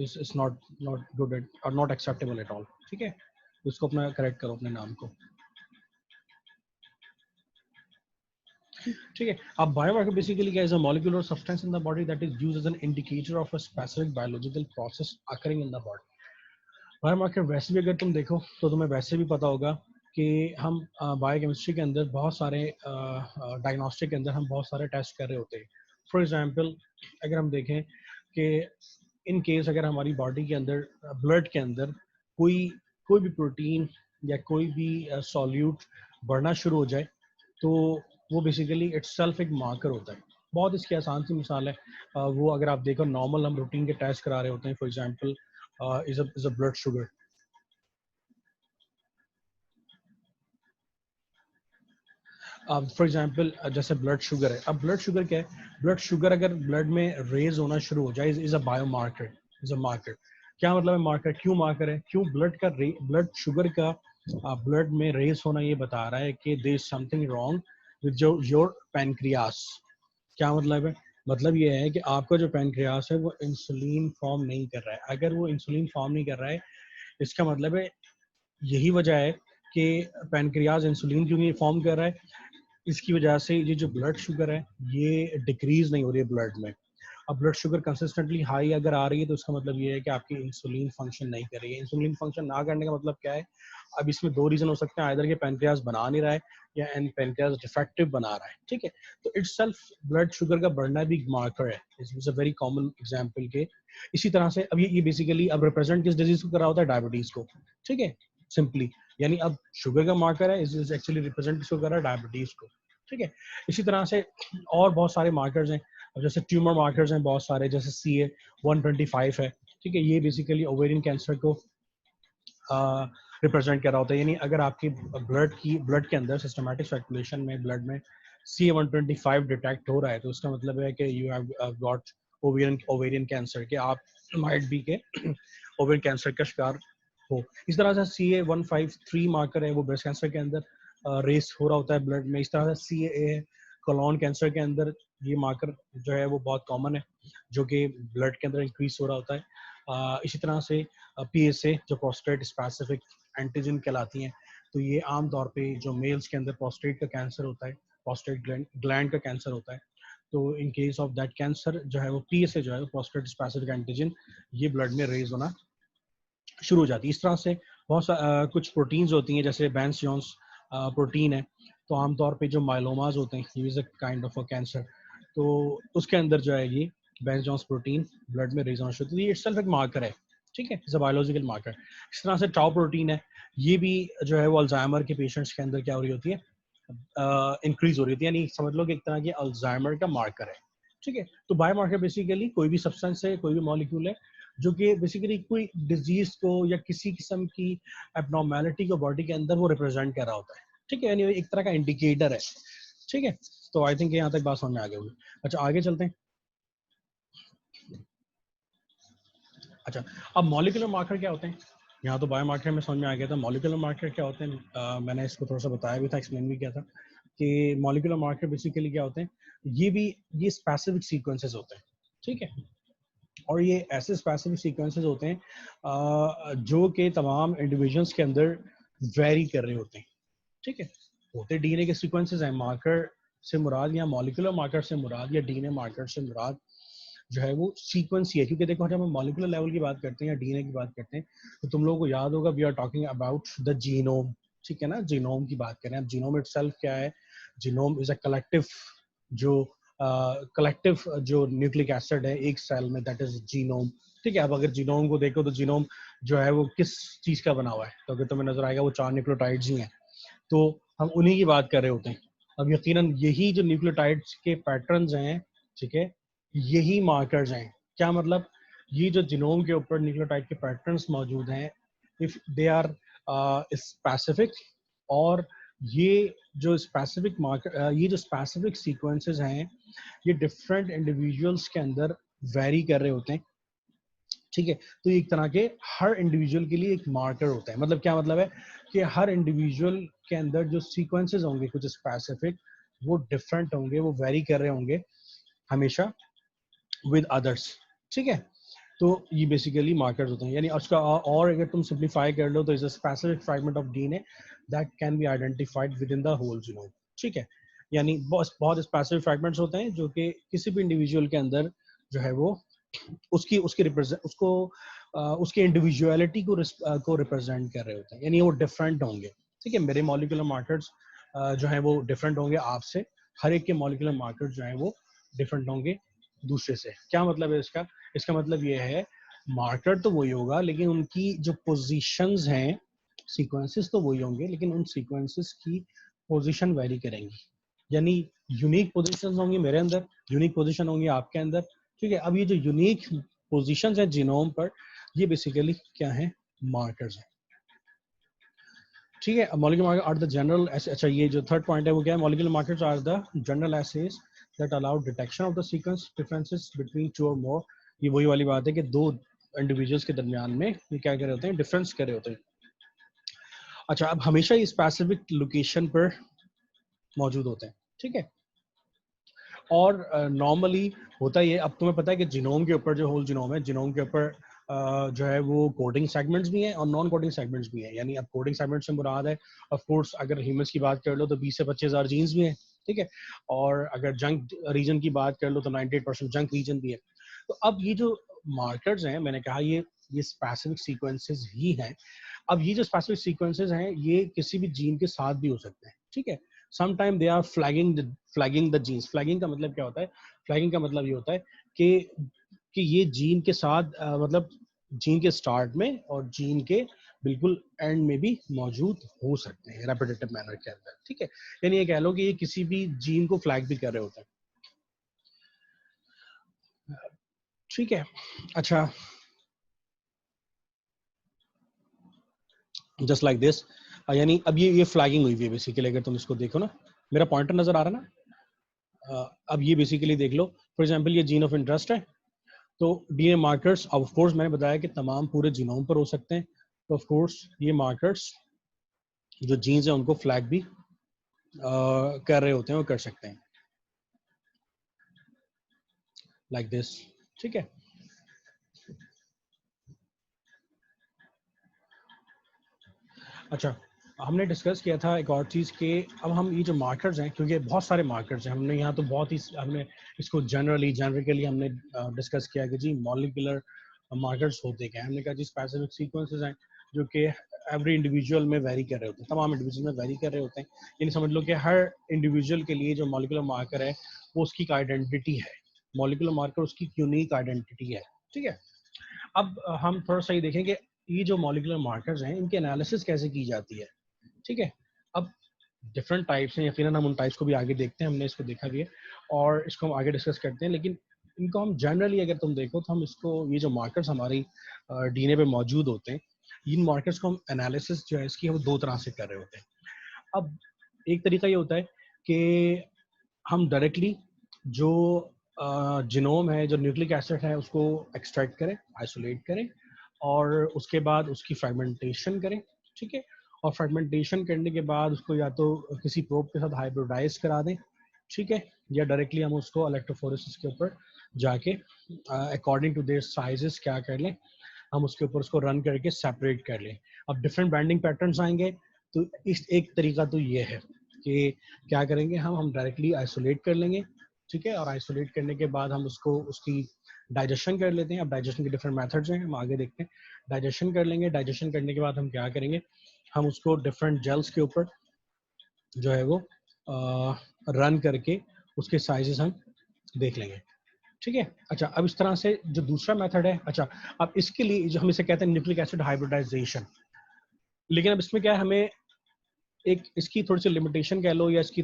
it's not not good at और नॉट एक्सेप्टेबल एट ऑल, ठीक है। तो इसको अपना करेक्ट करो अपने नाम को, ठीक है। अब बायोमार्कर बेसिकली क्या, is a molecular substance in the body that is used as an indicator of a specific biological process occurring in the body. Biomarker वैसे भी अगर तुम देखो तो तुम्हें वैसे भी पता होगा कि हम बायोकेमिस्ट्री के अंदर बहुत सारे डायग्नोस्टिक के अंदर हम बहुत सारे टेस्ट कर रहे होते हैं। फॉर एग्जांपल अगर हम देखें कि इन केस अगर हमारी बॉडी के अंदर ब्लड के अंदर कोई कोई भी प्रोटीन या कोई भी सॉल्यूट बढ़ना शुरू हो जाए, तो वो बेसिकली इट्सल्फ एक मार्कर होता है। बहुत इसकी आसान सी मिसाल है, वो अगर आप देखो नॉर्मल हम रूटीन के टेस्ट करा रहे होते हैं, for example is a blood sugar। अब फॉर एग्जांपल जैसे ब्लड शुगर है, अब ब्लड शुगर क्या है, ब्लड शुगर अगर ब्लड में रेज होना शुरू हो जाए, is a biomarker, is a marker. क्या मतलब है मार्कर, क्यों मार्कर है, क्यों ब्लड शुगर का ब्लड में रेज होना ये बता रहा है कि there is something wrong with your pancreas. क्या मतलब है, मतलब ये है कि आपका जो पैनक्रियास है वो इंसुलिन फॉर्म नहीं कर रहा है। अगर वो इंसुलिन फॉर्म नहीं कर रहा है, इसका मतलब है, यही वजह है कि पैनक्रियाज इंसुलिन क्यों नहीं फॉर्म कर रहा है, इसकी वजह से ये जो ब्लड शुगर है ये डिक्रीज नहीं हो रही है ब्लड में। अब ब्लड शुगर कंसिस्टेंटली हाई अगर आ रही है, तो इसका मतलब ये है कि आपकी इंसुलिन फंक्शन नहीं कर रही है। इंसुलिन फंक्शन ना करने का मतलब क्या है, अब इसमें दो रीजन हो सकते हैं, आइदर के पैनक्रियाज बना नहीं रहा है या एन पैनक्रियाज डिफेक्टिव बना रहा है, ठीक है। तो इटसेल्फ ब्लड शुगर का बढ़ना भी एक मार्कर है, is a very common example के। इसी तरह से अब ये बेसिकली अब रिप्रेजेंट किस डिजीज को कर रहा होता है, डायबिटीज को, ठीक है, सिंपली। यानी अब शुगर का मार्कर है, इज एक्चुअली रिप्रेजेंट किसको कर रहा है, डायबिटीज को, ठीक है। इसी तरह से और बहुत सारे मार्कर्स हैं, जैसे ट्यूमर मार्कर्स हैं बहुत सारे, जैसे CA-125 है, ठीक है। ये बेसिकली ओवेरियन कैंसर को रिप्रेजेंट कर रहा होता है। यानी अगर आपकी ब्लड के अंदर सिस्टमैटिक सर्कुलेशन में ब्लड में CA-125 डिटेक्ट हो रहा है, तो उसका मतलब है कि you have got ovarian cancer, के आप माइट बी के ओवेरियन कैंसर का शिकार हो। इस तरह से CA-153 मार्कर है, वो ब्रेस्ट कैंसर के अंदर रेस हो रहा होता है ब्लड में। इस तरह से CAA है, कोलोन कैंसर के अंदर ये मार्कर जो है वो बहुत कॉमन है, जो कि ब्लड के अंदर इंक्रीज हो रहा होता है। इसी तरह से PSA जो प्रोस्टेट स्पेसिफिक एंटीजन कहलाती हैं, तो ये आम तौर पे जो मेल्स के अंदर प्रोस्टेट का कैंसर होता है, प्रोस्टेट ग्लैंड का कैंसर होता है, तो in case of that cancer जो है वो PSA जो है प्रोस्टेट स्पेसिफिक एंटीजन, ये ब्लड में रेज होना शुरू हो जाती है। इस तरह से बहुत कुछ प्रोटीन्स होती हैं, जैसे बेंस जॉन्स प्रोटीन है, तो आमतौर पे जो माइलोमाज होते हैं, ये is a kind of a cancer, तो उसके अंदर जो है ये बेंस जॉन्स प्रोटीन ब्लड में रेज होना शुरू होती है। ये इटसेल्फ एक मार्कर है, ठीक है, इज अ बायोलॉजिकल मार्कर। इस तरह से टाउ प्रोटीन है, ये भी जो है वो अल्जाइमर के पेशेंट्स के अंदर क्या हो रही होती है, इंक्रीज हो रही होती है, यानी समझ लो कि एक तरह की अल्जाइमर का मार्कर है, ठीक है। तो बायोमार्कर बेसिकली कोई भी सब्सटेंस है, कोई भी मॉलिक्यूल है, जो कि बेसिकली कोई डिजीज को या किसी किस्म की एबनॉर्मेलिटी को बॉडी के अंदर वो रिप्रेजेंट कर रहा होता है, ठीक है, यानी एक तरह का इंडिकेटर है, ठीक है। तो आई थिंक यहाँ तक बात समझ में आ गई होगी। अच्छा आगे चलते हैं। अच्छा, अब मॉलिक्यूलर मार्कर क्या होते हैं, यहाँ तो बायोमार्कर में समझ में आ गया था। मॉलिक्यूलर मार्कर क्या होते हैं, मैंने इसको थोड़ा सा बताया भी था, एक्सप्लेन भी किया था कि मॉलिक्यूलर मार्कर बेसिकली क्या होते हैं, ये स्पेसिफिक सीक्वेंसेस होते हैं, ठीक है। और ये ऐसे स्पेसिफिक सीक्वेंसेस होते हैं जो कि तमाम इंडिविजुअल्स के अंदर वेरी कर रहे होते हैं, ठीक है। होते DNA के सीक्वेंसेस हैं, मार्कर से मुराद या मॉलिक्यूलर मार्कर से मुराद या DNA मार्कर से मुराद जो है वो सीक्वेंस ही है। क्योंकि देखो जब हम मॉलिक्यूलर लेवल की बात करते हैं या DNA की बात करते हैं, तो तुम लोगों को याद होगा we are talking about the genome, ठीक है ना, जीनोम की बात करें। अब जीनोम इटसेल्फ क्या है, जीनोम इज अ कलेक्टिव जो कलेक्टिव जो न्यूक्लिक एसिड है एक सेल में, दैट इज जीनोम। ठीक है, अब अगर जीनोम को देखो तो जीनोम जो है वो किस चीज का बना हुआ है, तो अगर तुम्हें नजर आएगा वो 4 न्यूक्लियोटाइड्स ही हैं, तो हम उन्हीं की बात कर रहे होते हैं। अब यकीनन यही जो न्यूक्लियोटाइड्स के पैटर्न्स हैं, ठीक है, यही मार्कर्स हैं। क्या मतलब, ये जो जीनोम के ऊपर न्यूक्लियोटाइड के पैटर्न्स मौजूद हैं, इफ दे आर स्पेसिफिक, और ये जो स्पेसिफिक मार्कर, ये जो स्पेसिफिक सीक्वेंसेस हैं, ये डिफरेंट इंडिविजुअल्स के अंदर वेरी कर रहे होते हैं। ठीक है, तो एक तरह के हर इंडिविजुअल के लिए एक मार्कर होता है। मतलब क्या मतलब है कि हर इंडिविजुअल के अंदर जो सीक्वेंसेस होंगे कुछ स्पेसिफिक, वो डिफरेंट होंगे, वो वेरी कर रहे होंगे हमेशा विद अदर्स। ठीक है, तो ये बेसिकली मार्कर्स होते हैं। यानी उसका और अगर तुम सिंप्लीफाई कर लो तो is a specific fragment of DNA that can be identified within the whole genome. ठीक है, यानी बहुत स्पेसिफिक फ्रैगमेंट्स होते हैं जो कि किसी भी इंडिविजुअल के अंदर जो है वो उसकी उसकी रिप्रेजेंट उसको उसकी इंडिविजुअलिटी को रिप्रेजेंट कर रहे होते हैं, यानी वो डिफरेंट होंगे। ठीक है, मेरे मॉलिक्यूलर मार्कर्स जो है वो डिफरेंट होंगे आपसे, हर एक के मॉलिक्यूलर मार्कर्स जो है वो डिफरेंट होंगे दूसरे से। क्या मतलब है इसका? इसका मतलब ये है मार्कर तो वही होगा, लेकिन उनकी जो पोजीशंस हैं, सीक्वेंसेस तो वही होंगे, लेकिन उन सीक्वेंसेस की पोजीशन वेरी करेंगी। यानी यूनिक पोजीशंस होंगी मेरे अंदर, यूनिक पोजीशन होंगी आपके अंदर। ठीक है, अब ये जो यूनिक पोजीशंस हैं जीनोम पर, ये बेसिकली क्या है? मार्कर्स हैं। ठीक है, molecular marker are the general, अच्छा ये जो थर्ड पॉइंट है वो क्या है? Molecular markers are the general assays that allow detection of the sequence differences between two और मोर। ये वही वाली बात है कि दो इंडिविजुअल्स के दरमियान में ये क्या कर रहे होते हैं? डिफरेंस कर रहे होते हैं। अच्छा, अब हमेशा ये स्पेसिफिक लोकेशन पर मौजूद होते हैं। ठीक है, और नॉर्मली होता ही है, अब तुम्हें पता है कि जीनोम के ऊपर जो होल जीनोम है, जीनोम के ऊपर जो है वो कोडिंग सेगमेंट्स भी हैं और नॉन कोडिंग सेगमेंट्स भी हैं। यानी अब कोडिंग सेगमेंट से मुराद है, ऑफ कोर्स अगर ह्यूमंस की बात कर लो तो 20 से 25 हज़ार जीन्स भी हैं। ठीक है, और अगर जंक रीजन की बात कर लो तो 98% जंक रीजन भी है। तो अब ये जो मार्कर्स हैं, मैंने कहा ये स्पेसिफिक सीक्वेंसेस ही हैं। अब ये जो स्पेसिफिक सीक्वेंसेस हैं, ये किसी भी जीन के साथ भी हो सकते हैं। ठीक है, sometime they are flagging the genes. Flagging का मतलब क्या होता है? फ्लैगिंग का मतलब ये होता है कि ये जीन के साथ मतलब जीन के स्टार्ट में और जीन के बिल्कुल एंड में भी मौजूद हो सकते हैं रेपिटेटिव मैनर के अंदर। ठीक है, यानी ये कह लो कि ये किसी भी जीन को फ्लैग भी कर रहे होते हैं। ठीक है, अच्छा, जस्ट लाइक दिस, यानी अब ये फ्लैगिंग हुई हुई है बेसिकली। अगर तुम इसको देखो ना, मेरा पॉइंटर नजर आ रहा है ना? अब ये बेसिकली देख लो, फॉर एग्जांपल ये जीन ऑफ इंटरेस्ट है, तो डीएनए मार्कर्स ऑफ कोर्स मैंने बताया कि तमाम पूरे जीनोम पर हो सकते हैं। तो ऑफ कोर्स ये मार्कर्स जो जीन्स हैं उनको फ्लैग भी कर रहे होते हैं और कर सकते हैं, लाइक दिस। ठीक है, अच्छा, हमने डिस्कस किया था एक और चीज़ के, अब हम ये जो मार्कर्स हैं, क्योंकि बहुत सारे मार्कर्स हैं, हमने यहाँ तो बहुत ही हमने इसको जेनरिकली हमने डिस्कस किया कि जी मॉलिक्यूलर मार्कर्स होते क्या हैं। हमने कहा जी स्पेसिफिक सीक्वेंसेस हैं जो कि एवरी इंडिविजुअल में वेरी कर रहे होते हैं, तमाम इंडिविजुअल में वेरी कर रहे होते हैं। यानी समझ लो कि हर इंडिविजुअल के लिए जो मॉलिक्यूलर मार्कर है वो उसकी एक आइडेंटिटी है। मॉलिक्यूलर मार्कर उसकी यूनिक आइडेंटिटी है। ठीक है, अब हम थोड़ा सा ये देखें कि ये जो मॉलिक्यूलर मार्कर्स हैं इनकी एनालिसिस कैसे की जाती है। ठीक है, अब डिफरेंट टाइप्स हैं, यकीनन हम उन टाइप्स को भी आगे देखते हैं, हमने इसको देखा भी है और इसको हम आगे डिस्कस करते हैं। लेकिन इनको हम जनरली अगर तुम देखो तो हम इसको, ये जो मार्कर्स हमारी डीएनए पे मौजूद होते हैं, इन मार्कर्स को हम एनालिसिस जो है इसकी हम दो तरह से कर रहे होते हैं। अब एक तरीका ये होता है कि हम डायरेक्टली जो जीनोम है, जो न्यूक्लिक एसिड है, उसको एक्सट्रैक्ट करें, आइसोलेट करें और उसके बाद उसकी फ्रेगमेंटेशन करें। ठीक है, और फ्रेगमेंटेशन करने के बाद उसको या तो किसी प्रोब के साथ हाइब्रिडाइज करा दें, ठीक है, या डायरेक्टली हम उसको इलेक्ट्रोफोरेसिस के ऊपर जाके अकॉर्डिंग टू देयर साइजेस क्या कर लें, हम उसके ऊपर उसको रन करके सेपरेट कर लें। अब डिफरेंट बाइंडिंग पैटर्न्स आएंगे, तो इस एक तरीका तो ये है कि क्या करेंगे, हम डायरेक्टली आइसोलेट कर लेंगे। ठीक है, और आइसोलेट करने के बाद हम उसको उसकी डाइजेशन कर लेते हैं। अब डाइजेशन के डिफरेंट मेथड्स हैं, हम आगे देखते हैं। डाइजेशन कर लेंगे, डाइजेशन करने के बाद हम क्या करेंगे, हम उसको डिफरेंट जेल्स के ऊपर जो है वो रन करके उसके साइजेस हम देख लेंगे, ठीक है। अच्छा, अब इस तरह से जो दूसरा मेथड है, अच्छा अब इसके लिए जो हम इसे कहते हैं न्यूक्लिक एसिड हाइब्रिडाइजेशन, लेकिन अब इसमें क्या है, हमें एक इसकी थोड़ी सी लिमिटेशन कह लो या इसकी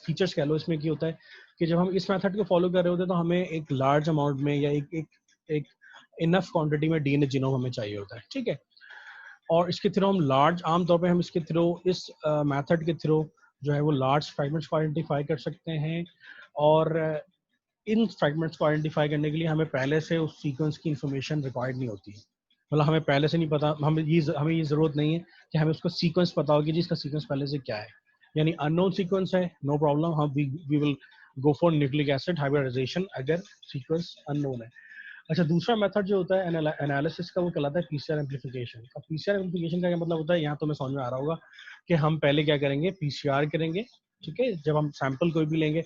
फीचर्स कह लो। इसमें क्या होता है कि जब हम इस मेथड को फॉलो कर रहे होते हैं तो हमें एक लार्ज अमाउंट में या एक इनफ क्वांटिटी में डीएनए जीनोम हमें चाहिए होता है, ठीक है। और इसके थ्रू हम लार्ज, आमतौर पे हम इसके थ्रू इस मेथड के थ्रू जो है वो लार्ज फ्रैगमेंट्स को आइडेंटिफाई कर सकते हैं। और इन फ्रैगमेंट्स को आइडेंटिफाई करने के लिए हमें पहले से उस सीक्वेंस की इंफॉर्मेशन रिक्वायर्ड नहीं होती है। मतलब हमें पहले से नहीं पता, हमें ये ज़रूरत नहीं है कि हमें उसका सीक्वेंस पता हो कि जी इसका सीक्वेंस पहले से क्या है। यानी अननोन सीक्वेंस है, नो प्रॉब्लम, हम we will go for nucleic acid hybridization अगर सीक्वेंस अननोन है। अच्छा, दूसरा मेथड जो होता है एनालिसिस का, वो कहलाता है पीसीआर एम्पलीफिकेशन। अब पीसीआर एम्पलीफिकेशन का क्या मतलब होता है, यहाँ तो मैं समझ में आ रहा होगा कि हम पहले क्या करेंगे, पीसीआर करेंगे, ठीक है। जब हम सैंपल कोई भी लेंगे,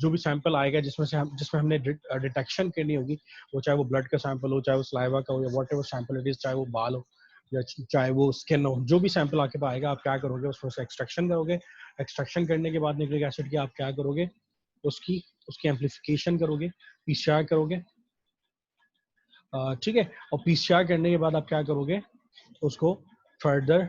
जो भी सैंपल आएगा जिसमें हमने डिटेक्शन करनी होगी, वो चाहे वो ब्लड का सैंपल हो, चाहे वो सलाइवा का हो, या what ever sample it is, चाहे वो बाल हो या चाहे वो स्किन हो, जो भी सैंपल आपके पास आएगा, आप क्या करोगे, उसमें से एक्सट्रैक्शन करोगे। एक्सट्रैक्शन करने के बाद न्यूक्लिक एसिड की आप क्या करोगे, उसकी उसकी एम्पलीफिकेशन करोगे, पीसीआर करोगे, ठीक है। और पीसीआर करने के बाद आप क्या करोगे, उसको फर्दर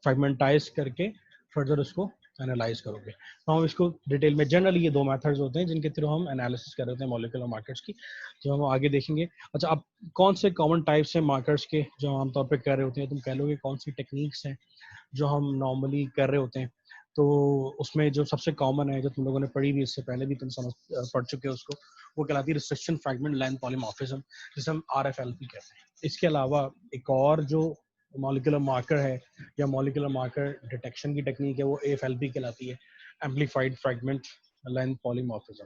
फ्रेगमेंटाइज करके फर्दर उसको एनालाइज करोगे। तो हम इसको डिटेल में, जनरली ये दो मेथड्स होते हैं जिनके थ्रू हम एनालिसिस कर रहे होते हैं मॉलिक्यूलर मार्कर्स की, जो हम आगे देखेंगे। अच्छा, अब कौन से कॉमन टाइप्स हैं मार्कर्स के जो हम आमतौर पे कर रहे होते हैं, तुम कह लोगे कौन सी टेक्निक्स हैं जो हम नॉर्मली कर रहे होते हैं। तो उसमें जो सबसे कॉमन है, जो तुम लोगों ने पढ़ी भी, इससे पहले भी तुम पढ़ चुके हो उसको, वो कहलाती है रिस्ट्रिक्शन फ्रैगमेंट लेंथ पॉलीमॉर्फिज्म, जिसे हम आरएफएलपी कहते हैं। इसके अलावा एक और जो मॉलिक्यूलर मार्कर है या मॉलिक्यूलर मार्कर डिटेक्शन की टेक्निक है, वो एएफएलपी कहलाती है, एम्पलीफाइड फ्रैगमेंट लेंथ पॉलीमॉर्फिज्म।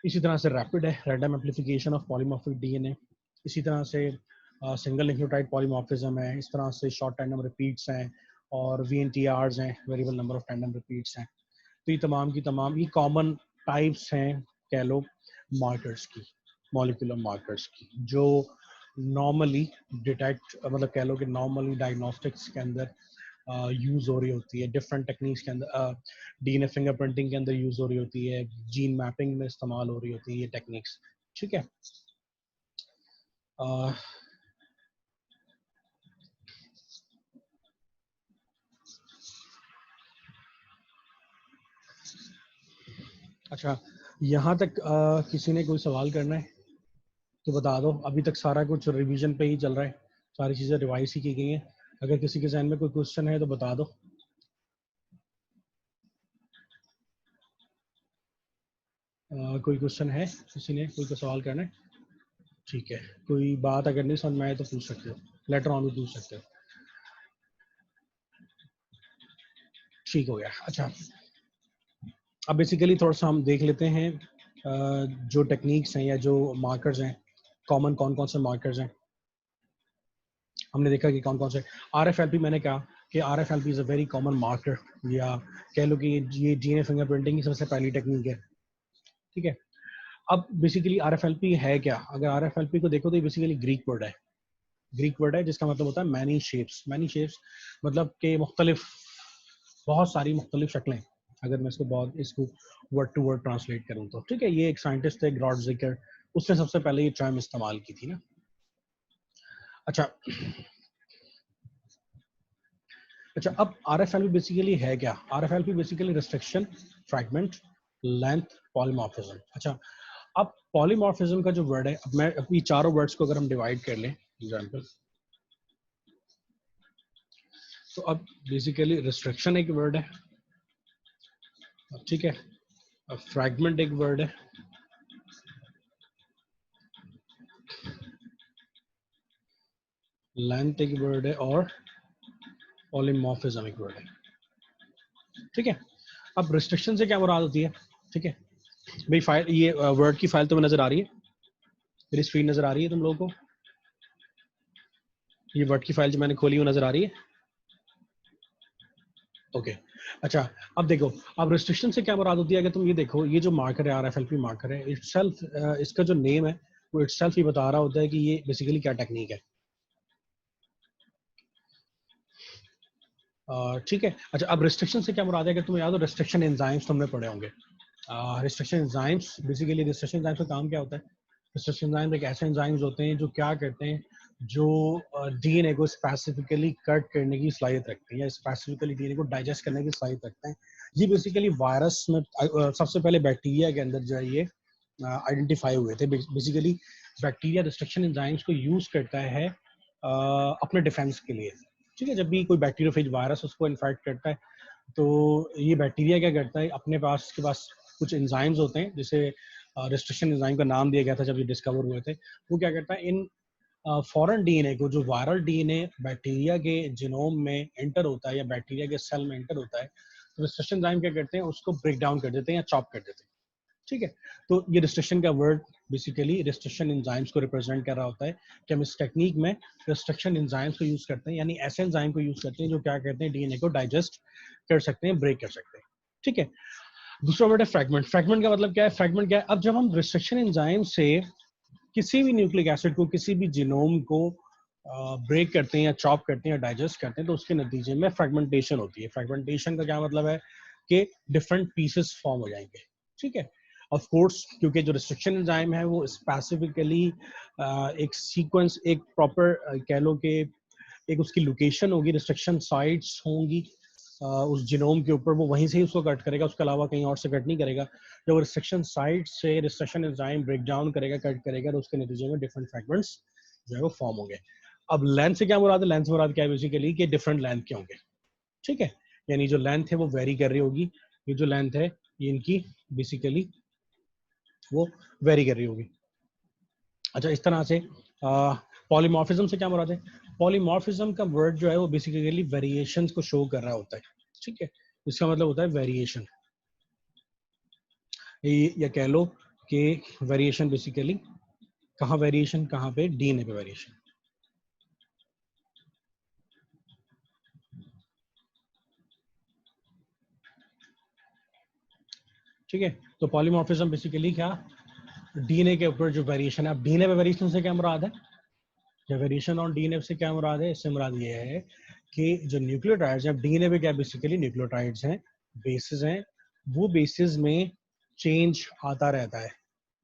इसी तरह से रैपिड है, random amplification of polymorphic DNA. इसी तरह से सिंगल न्यूक्लियोटाइड पॉलीमॉर्फिज्म है। इस तरह से शॉर्ट टैंडम रिपीट्स हैं और वीएनटीआरस हैं, variable number of tandem repeats हैं। तो ये तमाम की तमाम ये कॉमन टाइप्स हैं, कह लो, मार्कर्स की, मॉलिक्यूलर मार्कर्स की, जो नॉर्मली डिटेक्ट, मतलब कह लो कि नॉर्मली डायग्नोस्टिक्स के अंदर यूज हो रही होती है, डिफरेंट टेक्निक्स के अंदर, डीएनए फिंगरप्रिंटिंग के अंदर यूज हो रही होती है, जीन मैपिंग में इस्तेमाल हो रही होती है ये टेक्निक्स, ठीक है। अच्छा, यहाँ तक किसी ने कोई सवाल करना है तो बता दो। अभी तक सारा कुछ रिवीजन पे ही चल रहा है, सारी चीज़ें रिवाइज ही की गई हैं। अगर किसी के जहन में कोई क्वेश्चन है तो बता दो। कोई क्वेश्चन है, किसी ने कोई सवाल करना है? ठीक है, कोई बात अगर नहीं समझ में आए तो पूछ सकते हो, लेटर ऑन भी पूछ सकते हो। ठीक हो गया। अच्छा, अब बेसिकली थोड़ा सा हम देख लेते हैं जो टेक्निक्स हैं या जो मार्कर्स हैं, कॉमन कौन कौन से मार्कर्स हैं। हमने देखा कि कौन कौन से आरएफएलपी, मैंने कहा कि RFLP is a very common marker, या कह लो कि ये डीएनए फिंगरप्रिंटिंग की सबसे पहली टेक्निक है, ठीक है। अब बेसिकली आरएफएलपी है क्या? अगर आरएफएलपी को देखो तो ये बेसिकली ग्रीक वर्ड है, ग्रीक वर्ड है जिसका मतलब होता है मैनी शेप्स। मैनी शेप्स मतलब कि मुख्तलिफ, बहुत सारी मुख्तलिफ शक्लें, अगर मैं इसको वर्ड टू वर्ड ट्रांसलेट करूँ तो, ठीक है। ये एक साइंटिस्ट थे, ग्रॉडजिकर, उसने सबसे पहले ये टर्म इस्तेमाल की थी ना। अच्छा, अब आरएफएलपी बेसिकली है क्या? RFLP basically restriction fragment length polymorphism. अच्छा, अब पॉलीमॉर्फिज्म का जो वर्ड है, अब मैं अपनी चारों वर्ड्स को अगर हम डिवाइड कर लें एग्जांपल, तो अब बेसिकली रिस्ट्रिक्शन एक वर्ड है, ठीक है। अब फ्रैगमेंट एक वर्ड है, लेंथ एक वर्ड है, और पॉलीमॉर्फिज्म एक वर्ड है, ठीक है। अब रिस्ट्रिक्शन से क्या मुराद होती है, ठीक है भाई? फाइल, ये वर्ड की फाइल तुम्हें नजर आ रही है, मेरी स्क्रीन नजर आ रही है तुम लोगों को? ये वर्ड की फाइल जो मैंने खोली वो नजर आ रही है? ओके। अच्छा, अब देखो, अब रिस्ट्रिक्शन से क्या मुराद होती है? अगर तुम ये देखो, ये जो मार्कर है, आरएफएलपी मार्कर है, इटसेल्फ, इसका जो नेम है वो इटसेल्फ ही बता रहा होता है कि ये बेसिकली क्या टेक्निक है, ठीक है। अच्छा, अब रिस्ट्रिक्शन से क्या मुराद है? अगर तुम्हें याद हो, रिस्ट्रिक्शन एंजाइम्स तुमने पढ़े होंगे, restriction enzymes, basically restriction enzymes का काम क्या होता है? रिस्ट्रिक्शन एंजाइम्स एक ऐसे एंजाइम्स होते हैं जो क्या करते हैं, जो डीएनए को स्पेसिफिकली कट करने की सलाहियत रखते हैं या स्पेसिफिकली डीएनए को डाइजेस्ट करने की सलाहियत रखते हैं। ये बेसिकली वायरस में सबसे पहले बैक्टीरिया के अंदर जो है ये आइडेंटिफाई हुए थे। बेसिकली बैक्टीरिया रिस्ट्रिक्शन एंजाइम्स को यूज करता है अपने डिफेंस के लिए। ठीक है, जब भी कोई बैक्टीरियोफेज वायरस उसको इन्फेक्ट करता है तो ये बैक्टीरिया क्या करता है, अपने पास के पास कुछ एंजाइम्स होते हैं, जिसे रिस्ट्रिक्शन एंजाइम का नाम दिया गया था जब ये डिस्कवर हुए थे। वो क्या करता है, इन फॉरेन डीएनए को, जो वायरल डीएनए बैक्टीरिया के जीनोम में एंटर होता है या बैक्टीरिया के सेल में एंटर होता है, तो रिस्ट्रिक्शन एंजाइम क्या करते हैं, उसको ब्रेक डाउन कर देते हैं या चॉप कर देते हैं। ठीक है, तो ये रिस्ट्रिक्शन का वर्ड बेसिकली रिस्ट्रिक्शन एंजाइम्स को रिप्रेजेंट कर रहा होता है कि हम इस टेक्निक में रिस्ट्रिक्शन एंजाइम्स को यूज करते हैं, यानी ऐसे एंजाइम को यूज करते हैं जो क्या करते हैं, डीएनए को डाइजेस्ट कर सकते हैं, ब्रेक कर सकते हैं। ठीक है, दूसरा वर्ड है फ्रैगमेंट। फ्रैगमेंट का मतलब क्या है? फ्रैगमेंट क्या है? अब जब हम रिस्ट्रिक्शन एंजाइम से किसी भी न्यूक्लिक एसिड को, किसी भी जीनोम को ब्रेक करते हैं या चॉप करते हैं या डाइजेस्ट करते हैं, तो उसके नतीजे में फ्रैगमेंटेशन होती है। फ्रैगमेंटेशन का क्या मतलब है कि डिफरेंट पीसेस फॉर्म हो जाएंगे। ठीक है, ऑफ कोर्स क्योंकि जो रिस्ट्रिक्शन एंजाइम है वो स्पेसिफिकली एक सीक्वेंस, एक प्रॉपर कह लो कि एक उसकी लोकेशन होगी, रिस्ट्रिक्शन साइट्स होंगी उस जीनोम के ऊपर, वो वहीं से ही उसको कट करेगा, उसके अलावा कहीं और से कट नहीं करेगा। जब रिस्ट्रिक्शन साइट से रिस्ट्रिक्शन एंजाइम ब्रेक डाउन करेगा, कट करेगा, तो उसके नतीजे में डिफरेंट फ्रैगमेंट्स जो है वो फॉर्म होंगे। अब लेंथ से क्या मुराद है? लेंथ से मुराद क्या है बेसिकली कि डिफरेंट लेंथ के होंगे। ठीक है, यानी जो लेंथ है वो वेरी कर रही होगी। ये जो लेंथ है ये इनकी बेसिकली वो वेरी कर रही होगी। अच्छा, इस तरह से पॉलीमॉर्फिज्म से क्या मुराद है? पॉलीमॉर्फिज्म का वर्ड जो है वो बेसिकली वेरिएशंस को शो कर रहा होता है। ठीक है, इसका मतलब होता है वेरिएशन, या कह लो कि वेरिएशन बेसिकली कहाँ वेरिएशन, कहाँ पे? डीएनए पे वेरिएशन। ठीक है, तो पॉलीमॉर्फिज्म बेसिकली क्या, डीएनए के ऊपर जो वेरिएशन है। अब डीएनए पे वेरिएशन से क्या मुराद है? या वेरिएशन ऑन डीएनए से क्या मुराद है? इससे मुराद ये है कि जो न्यूक्लियोटाइड्स हैं, डीएनए पे क्या बेसिकली न्यूक्लियोटाइड्स हैं, बेसिस हैं, वो बेसिस में चेंज आता रहता है।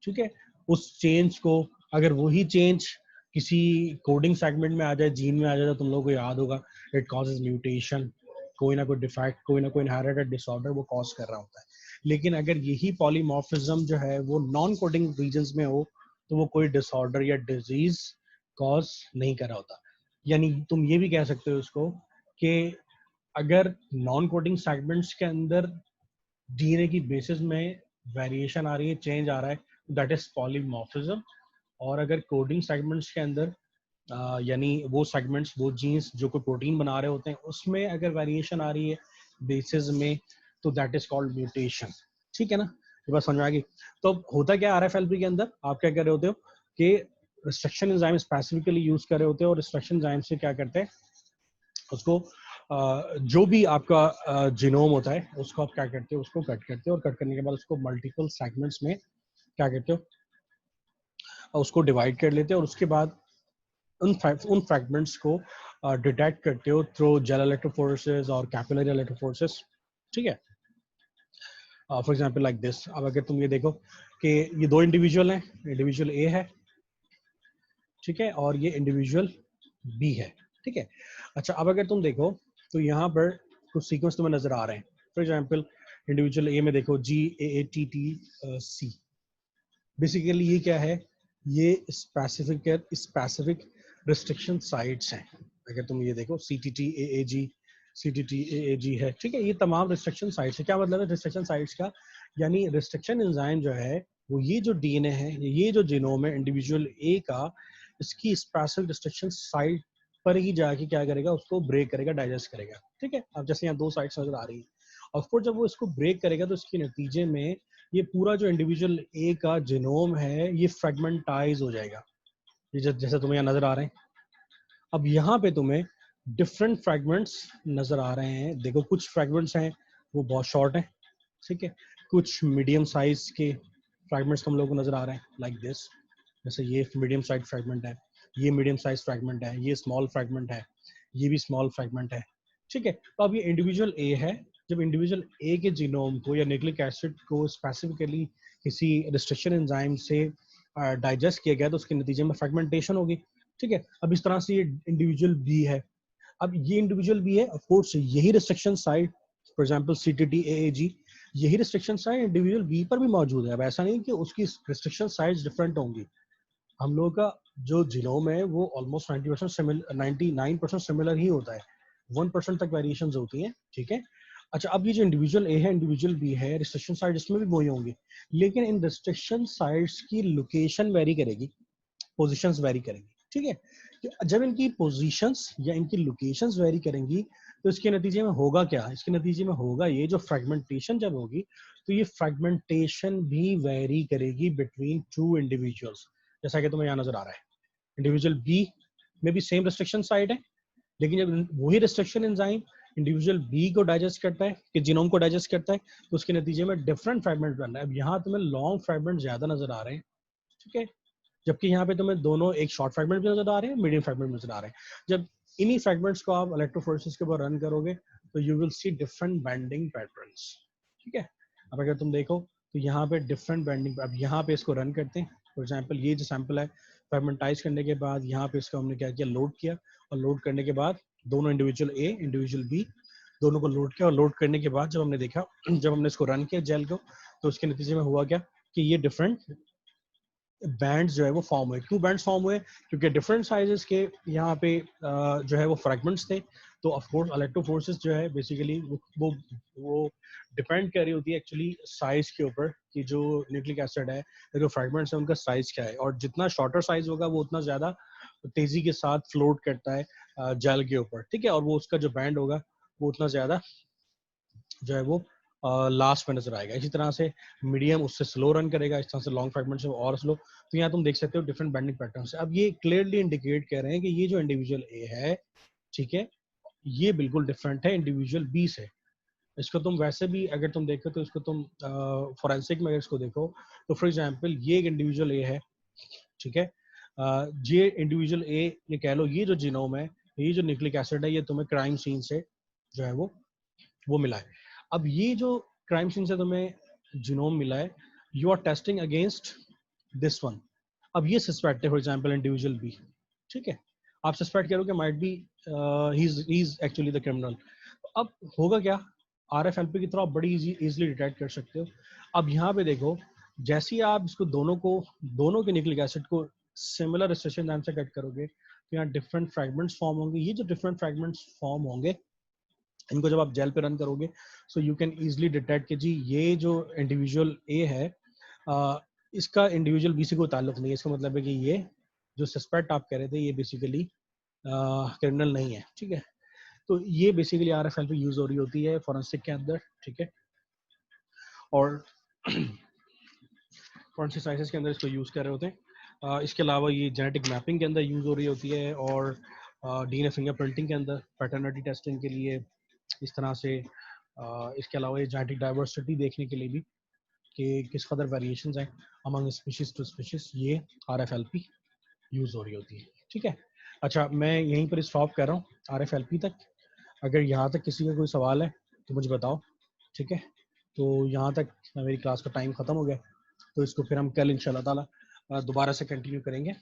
ठीक है, उस चेंज को, अगर वही चेंज किसी कोडिंग सेगमेंट में आ जाए, जीन में आ जाए, तो तुम लोगों को याद होगा इट कॉजेज म्यूटेशन, कोई ना कोई डिफेक्ट, कोई ना कोई इनहेरिटेड डिसऑर्डर वो कॉज कर रहा होता है। लेकिन अगर यही पॉलीमॉर्फिज्म जो है वो नॉन कोडिंग रीजन्स में हो, तो वो कोई डिसऑर्डर या डिजीज कॉज नहीं कर रहा होता। यानी तुम ये भी कह सकते हो उसको कि अगर नॉन कोडिंग सेगमेंट्स के अंदर डीएनए की बेसिस में वेरिएशन आ रही है, चेंज आ रहा है, दैट इज पॉलीमॉर्फिज्म। और अगर कोडिंग सेगमेंट्स के अंदर यानी वो सेगमेंट्स, वो जीन्स जो कोई प्रोटीन बना रहे होते हैं, उसमें अगर वेरिएशन आ रही है बेसिस में, तो दैट इज कॉल्ड म्यूटेशन। ठीक है ना, ये बात समझ में आ गई? तो होता क्या आरएफएलपी के अंदर, आप क्या कर रहे होते हो कि रिस्ट्रिक्शन एंजाइम स्पेसिफिकली यूज कर रहे होते हो, और रिस्ट्रिक्शन एंजाइम से क्या करते हैं, उसको जो भी आपका जीनोम होता है उसको आप क्या करते हो, उसको कट करते हो, और कट करने के बाद उसको मल्टीपल सेगमेंट्स में क्या करते हो, उसको डिवाइड कर लेते हो, और उसके बाद उन फ्रैगमेंट्स को डिटेक्ट करते हो थ्रू जेल इलेक्ट्रोफोरेसिस और कैपिलरी इलेक्ट्रोफोरेसिस। ठीक है, फॉर एग्जांपल लाइक दिस। अब अगर तुम ये देखो कि ये दो इंडिविजुअल हैं, इंडिविजुअल ए है, ठीक है, और ये इंडिविजुअल बी है। ठीक है, अच्छा, अब अगर तुम देखो तो यहाँ पर कुछ सीक्वेंस तुम्हें नजर आ रहे हैं। फॉर एग्जांपल इंडिविजुअल ए में देखो GAATT-C। बेसिकली ये क्या है, ये स्पेसिफिक रिस्ट्रिक्शन साइट्स हैं। अगर तुम ये देखो CTT-AAG है। ठीक है, ये तमाम रिस्ट्रिक्शन साइट्स है। क्या मतलब है रिस्ट्रिक्शन साइट्स का? यानी रिस्ट्रिक्शन एंजाइम जो है वो ये जो डीएनए है, ये जो जीनोम है इंडिविजुअल ए का, इसकी स्पेसिफिक रिस्ट्रिक्शन साइट पर ही जाके क्या करेगा, उसको ब्रेक करेगा, डाइजेस्ट करेगा। ठीक है, अब जैसे यहाँ दो साइट्स नजर आ रही है, ऑफ कोर्स जब वो इसको ब्रेक करेगा तो इसके नतीजे में ये पूरा जो इंडिविजुअल ए का जीनोम है ये फ्रेगमेंटाइज हो जाएगा, ये जैसे तुम्हें यहाँ नजर आ रहे हैं। अब यहाँ पे तुम्हें डिफरेंट फ्रेगमेंट्स नजर आ रहे हैं। देखो, कुछ फ्रेगमेंट्स हैं वो बहुत शॉर्ट हैं, ठीक है, कुछ मीडियम साइज के फ्रेगमेंट्स तुम लोगों को नजर आ रहे हैं लाइक दिस। जैसे ये मीडियम साइज फ्रेगमेंट है, ये मीडियम साइज फ्रेगमेंट है, ये स्मॉल फ्रेगमेंट है, ये भी स्मॉल फ्रेगमेंट है। ठीक है, तो अब ये इंडिविजुअल ए है, जब इंडिविजुअल ए के जीनोम को या न्यूक्लिक एसिड को स्पेसिफिकली किसी रिस्ट्रिक्शन एंजाइम से डाइजेस्ट किया गया तो उसके नतीजे में फ्रेगमेंटेशन होगी, ठीक है। अब इस तरह से ये इंडिविजुअल बी है, अब ये इंडिविजुअल बी है, ऑफ कोर्स यही restriction site for example CTT AAG, यही रिस्ट्रिक्शन साइट इंडिविजुअल बी पर भी मौजूद है। अब ऐसा नहीं कि उसकी रिस्ट्रिक्शन साइट्स डिफरेंट होंगी, हम लोगों का जो जीनोम है वो ऑलमोस्ट 99% सिमिलर ही होता है, 1% तक वेरिएशन होती हैं, ठीक है। अच्छा, अब ये जो इंडिविजुअल ए है, इंडिविजुअल बी है, रिस्ट्रिक्शन साइट इसमें भी वही होंगी, लेकिन इन रिस्ट्रिक्शन साइट्स की लोकेशन वेरी करेगी, पोजीशंस वेरी करेंगी, ठीक है। तो जब इनकी पोजीशंस या इनकी लोकेशंस वेरी करेंगी तो इसके नतीजे में होगा क्या, इसके नतीजे में होगा ये जो फ्रेगमेंटेशन जब होगी तो ये फ्रेगमेंटेशन भी वेरी करेगी बिटवीन टू इंडिविजुअल्स, जैसा कि तुम्हें यहाँ नजर आ रहा है। इंडिविजुअल बी में भी सेम रिस्ट्रिक्शन साइट है, लेकिन जब वही रिस्ट्रिक्शन एंजाइम इंडिविजुअल बी को डाइजेस्ट करता है, कि जीनोम को डाइजेस्ट करता है, तो उसके नतीजे में डिफरेंट फ्रेगमेंट बन रहा है। अब यहाँ तुम्हें लॉन्ग फ्रेगमेंट ज्यादा नजर आ रहे हैं, ठीक है, जबकि यहाँ पे तुम्हें दोनों एक शॉर्ट फ्रेगमेंट भी नजर आ रहे हैं, मीडियम फ्रेगमेंट नजर आ रहे हैं। जब इन्हीं फ्रेगमेंट्स को आप इलेक्ट्रोफोरेसिस के ऊपर रन करोगे तो you will see different banding patterns, ठीक है। अब अगर तुम देखो तो यहाँ पे डिफरेंट बैंडिंग, अब यहाँ पे इसको रन करते हैं, फॉर एग्जाम्पल ये जो सैंपल है फ्रेगमेंटाइज करने के बाद यहाँ पे इसको हमने क्या किया, लोड किया, और लोड करने के बाद दोनों इंडिविजुअल ए इंडिविजुअल बी दोनों को लोड किया, और लोड करने के बाद जब हमने देखा, जब हमने इसको रन किया जेल को, तो उसके नतीजे में हुआ क्या कि ये डिफरेंट बैंड्स जो है वो फॉर्म हुए। क्यों बैंड्स फॉर्म हुए, क्योंकि डिफरेंट साइजेस के यहाँ पे जो है वो फ्रैगमेंट्स थे। तो ऑफ कोर्स इलेक्ट्रोफोर्सेस जो है बेसिकली वो डिपेंड कर रही होती है एक्चुअली साइज के ऊपर, कि जो न्यूक्लिक एसिड है जो फ्रैगमेंट्स है उनका साइज क्या है, और जितना शॉर्टर साइज होगा वो उतना ज्यादा तेजी के साथ फ्लोट करता है जेल के ऊपर, ठीक है, और वो उसका जो बैंड होगा वो उतना ज्यादा जो है वो लास्ट में नजर आएगा। इसी तरह से मीडियम उससे स्लो रन करेगा, इस तरह से लॉन्ग फ्रैगमेंट से और स्लो। तो यहाँ तुम देख सकते हो डिफरेंट बैंडिंग पैटर्न से। अब ये क्लियरली इंडिकेट कर रहे हैं कि ये जो इंडिविजुअल ए है, ठीक है, ये बिल्कुल डिफरेंट है इंडिविजुअल बी से। इसको तुम वैसे भी अगर तुम देखो तो इसको तुम फॉरेंसिक में अगर इसको देखो तो फॉर एग्जांपल ये एक इंडिविजुअल ए है, ठीक है, ये इंडिविजुअल ए, ये कह लो ये जो जीनोम है, ये जो न्यूक्लिक एसिड है, ये तुम्हें क्राइम सीन से जो है वो मिला है। अब ये जो क्राइम सीन से तुम्हें जीनोम मिला है, you are testing against this one. अब ये सस्पेक्ट है फॉर एग्जांपल इंडिविजुअल बी, ठीक है, आप सस्पेक्ट करोगे might be he is actually the criminal. अब होगा क्या, RFLP की तरह आप बड़ी इजीली डिटेक्ट कर सकते हो। अब यहाँ पे देखो, जैसे ही आप इसको दोनों के न्यूक्लिक एसिड को सिमिलर रिस्ट्रिक्शन टाइम से कट करोगे तो यहाँ डिफरेंट फ्रैगमेंट्स फॉर्म होंगे। ये जो डिफरेंट फ्रैगमेंट्स फॉर्म होंगे, इनको जब आप जेल पे रन करोगे so you can easily detect कि जी ये जो इंडिविजुअल ए है इसका इंडिविजुअल बी से कोई ताल्लुक नहीं है। इसका मतलब है कि ये जो सस्पेक्ट आप कह रहे थे ये बेसिकली क्रिमिनल नहीं है, ठीक है। तो ये बेसिकली RFLP यूज हो रही होती है फॉरेंसिक के अंदर, ठीक है, और फॉरेंसिक साइंसेस के अंदर इसको यूज कर रहे होते हैं। इसके अलावा ये जेनेटिक मैपिंग के अंदर यूज हो रही होती है, और DNA फिंगरप्रिंटिंग के अंदर पैटर्निटी टेस्टिंग के लिए इस तरह से। इसके अलावा ये जेनेटिक डाइवर्सिटी देखने के लिए भी कि किस कदर वेरिएशंस हैं अमंग स्पीशीज टू स्पीशीज, ये RFLP यूज हो रही होती है, ठीक है। अच्छा, मैं यहीं पर स्टॉप कर रहा हूँ RFLP तक। अगर यहाँ तक किसी का कोई सवाल है तो मुझे बताओ, ठीक है। तो यहाँ तक मेरी क्लास का टाइम ख़त्म हो गया, तो इसको फिर हम कल इंशाल्लाह ताला दोबारा से कंटिन्यू करेंगे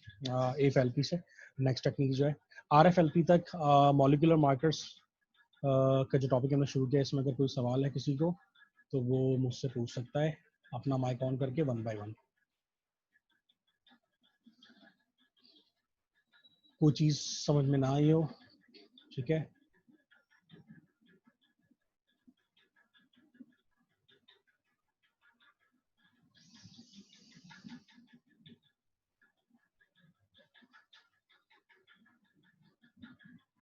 AFLP से। नेक्स्ट टेक्निक जो है RFLP तक मॉलिक्यूलर मार्कर्स का जो टॉपिक हमने शुरू किया, इसमें अगर कोई सवाल है किसी को तो वो मुझसे पूछ सकता है अपना माइक ऑन करके 1 by 1। कोई चीज़ समझ में ना आई हो, ठीक है,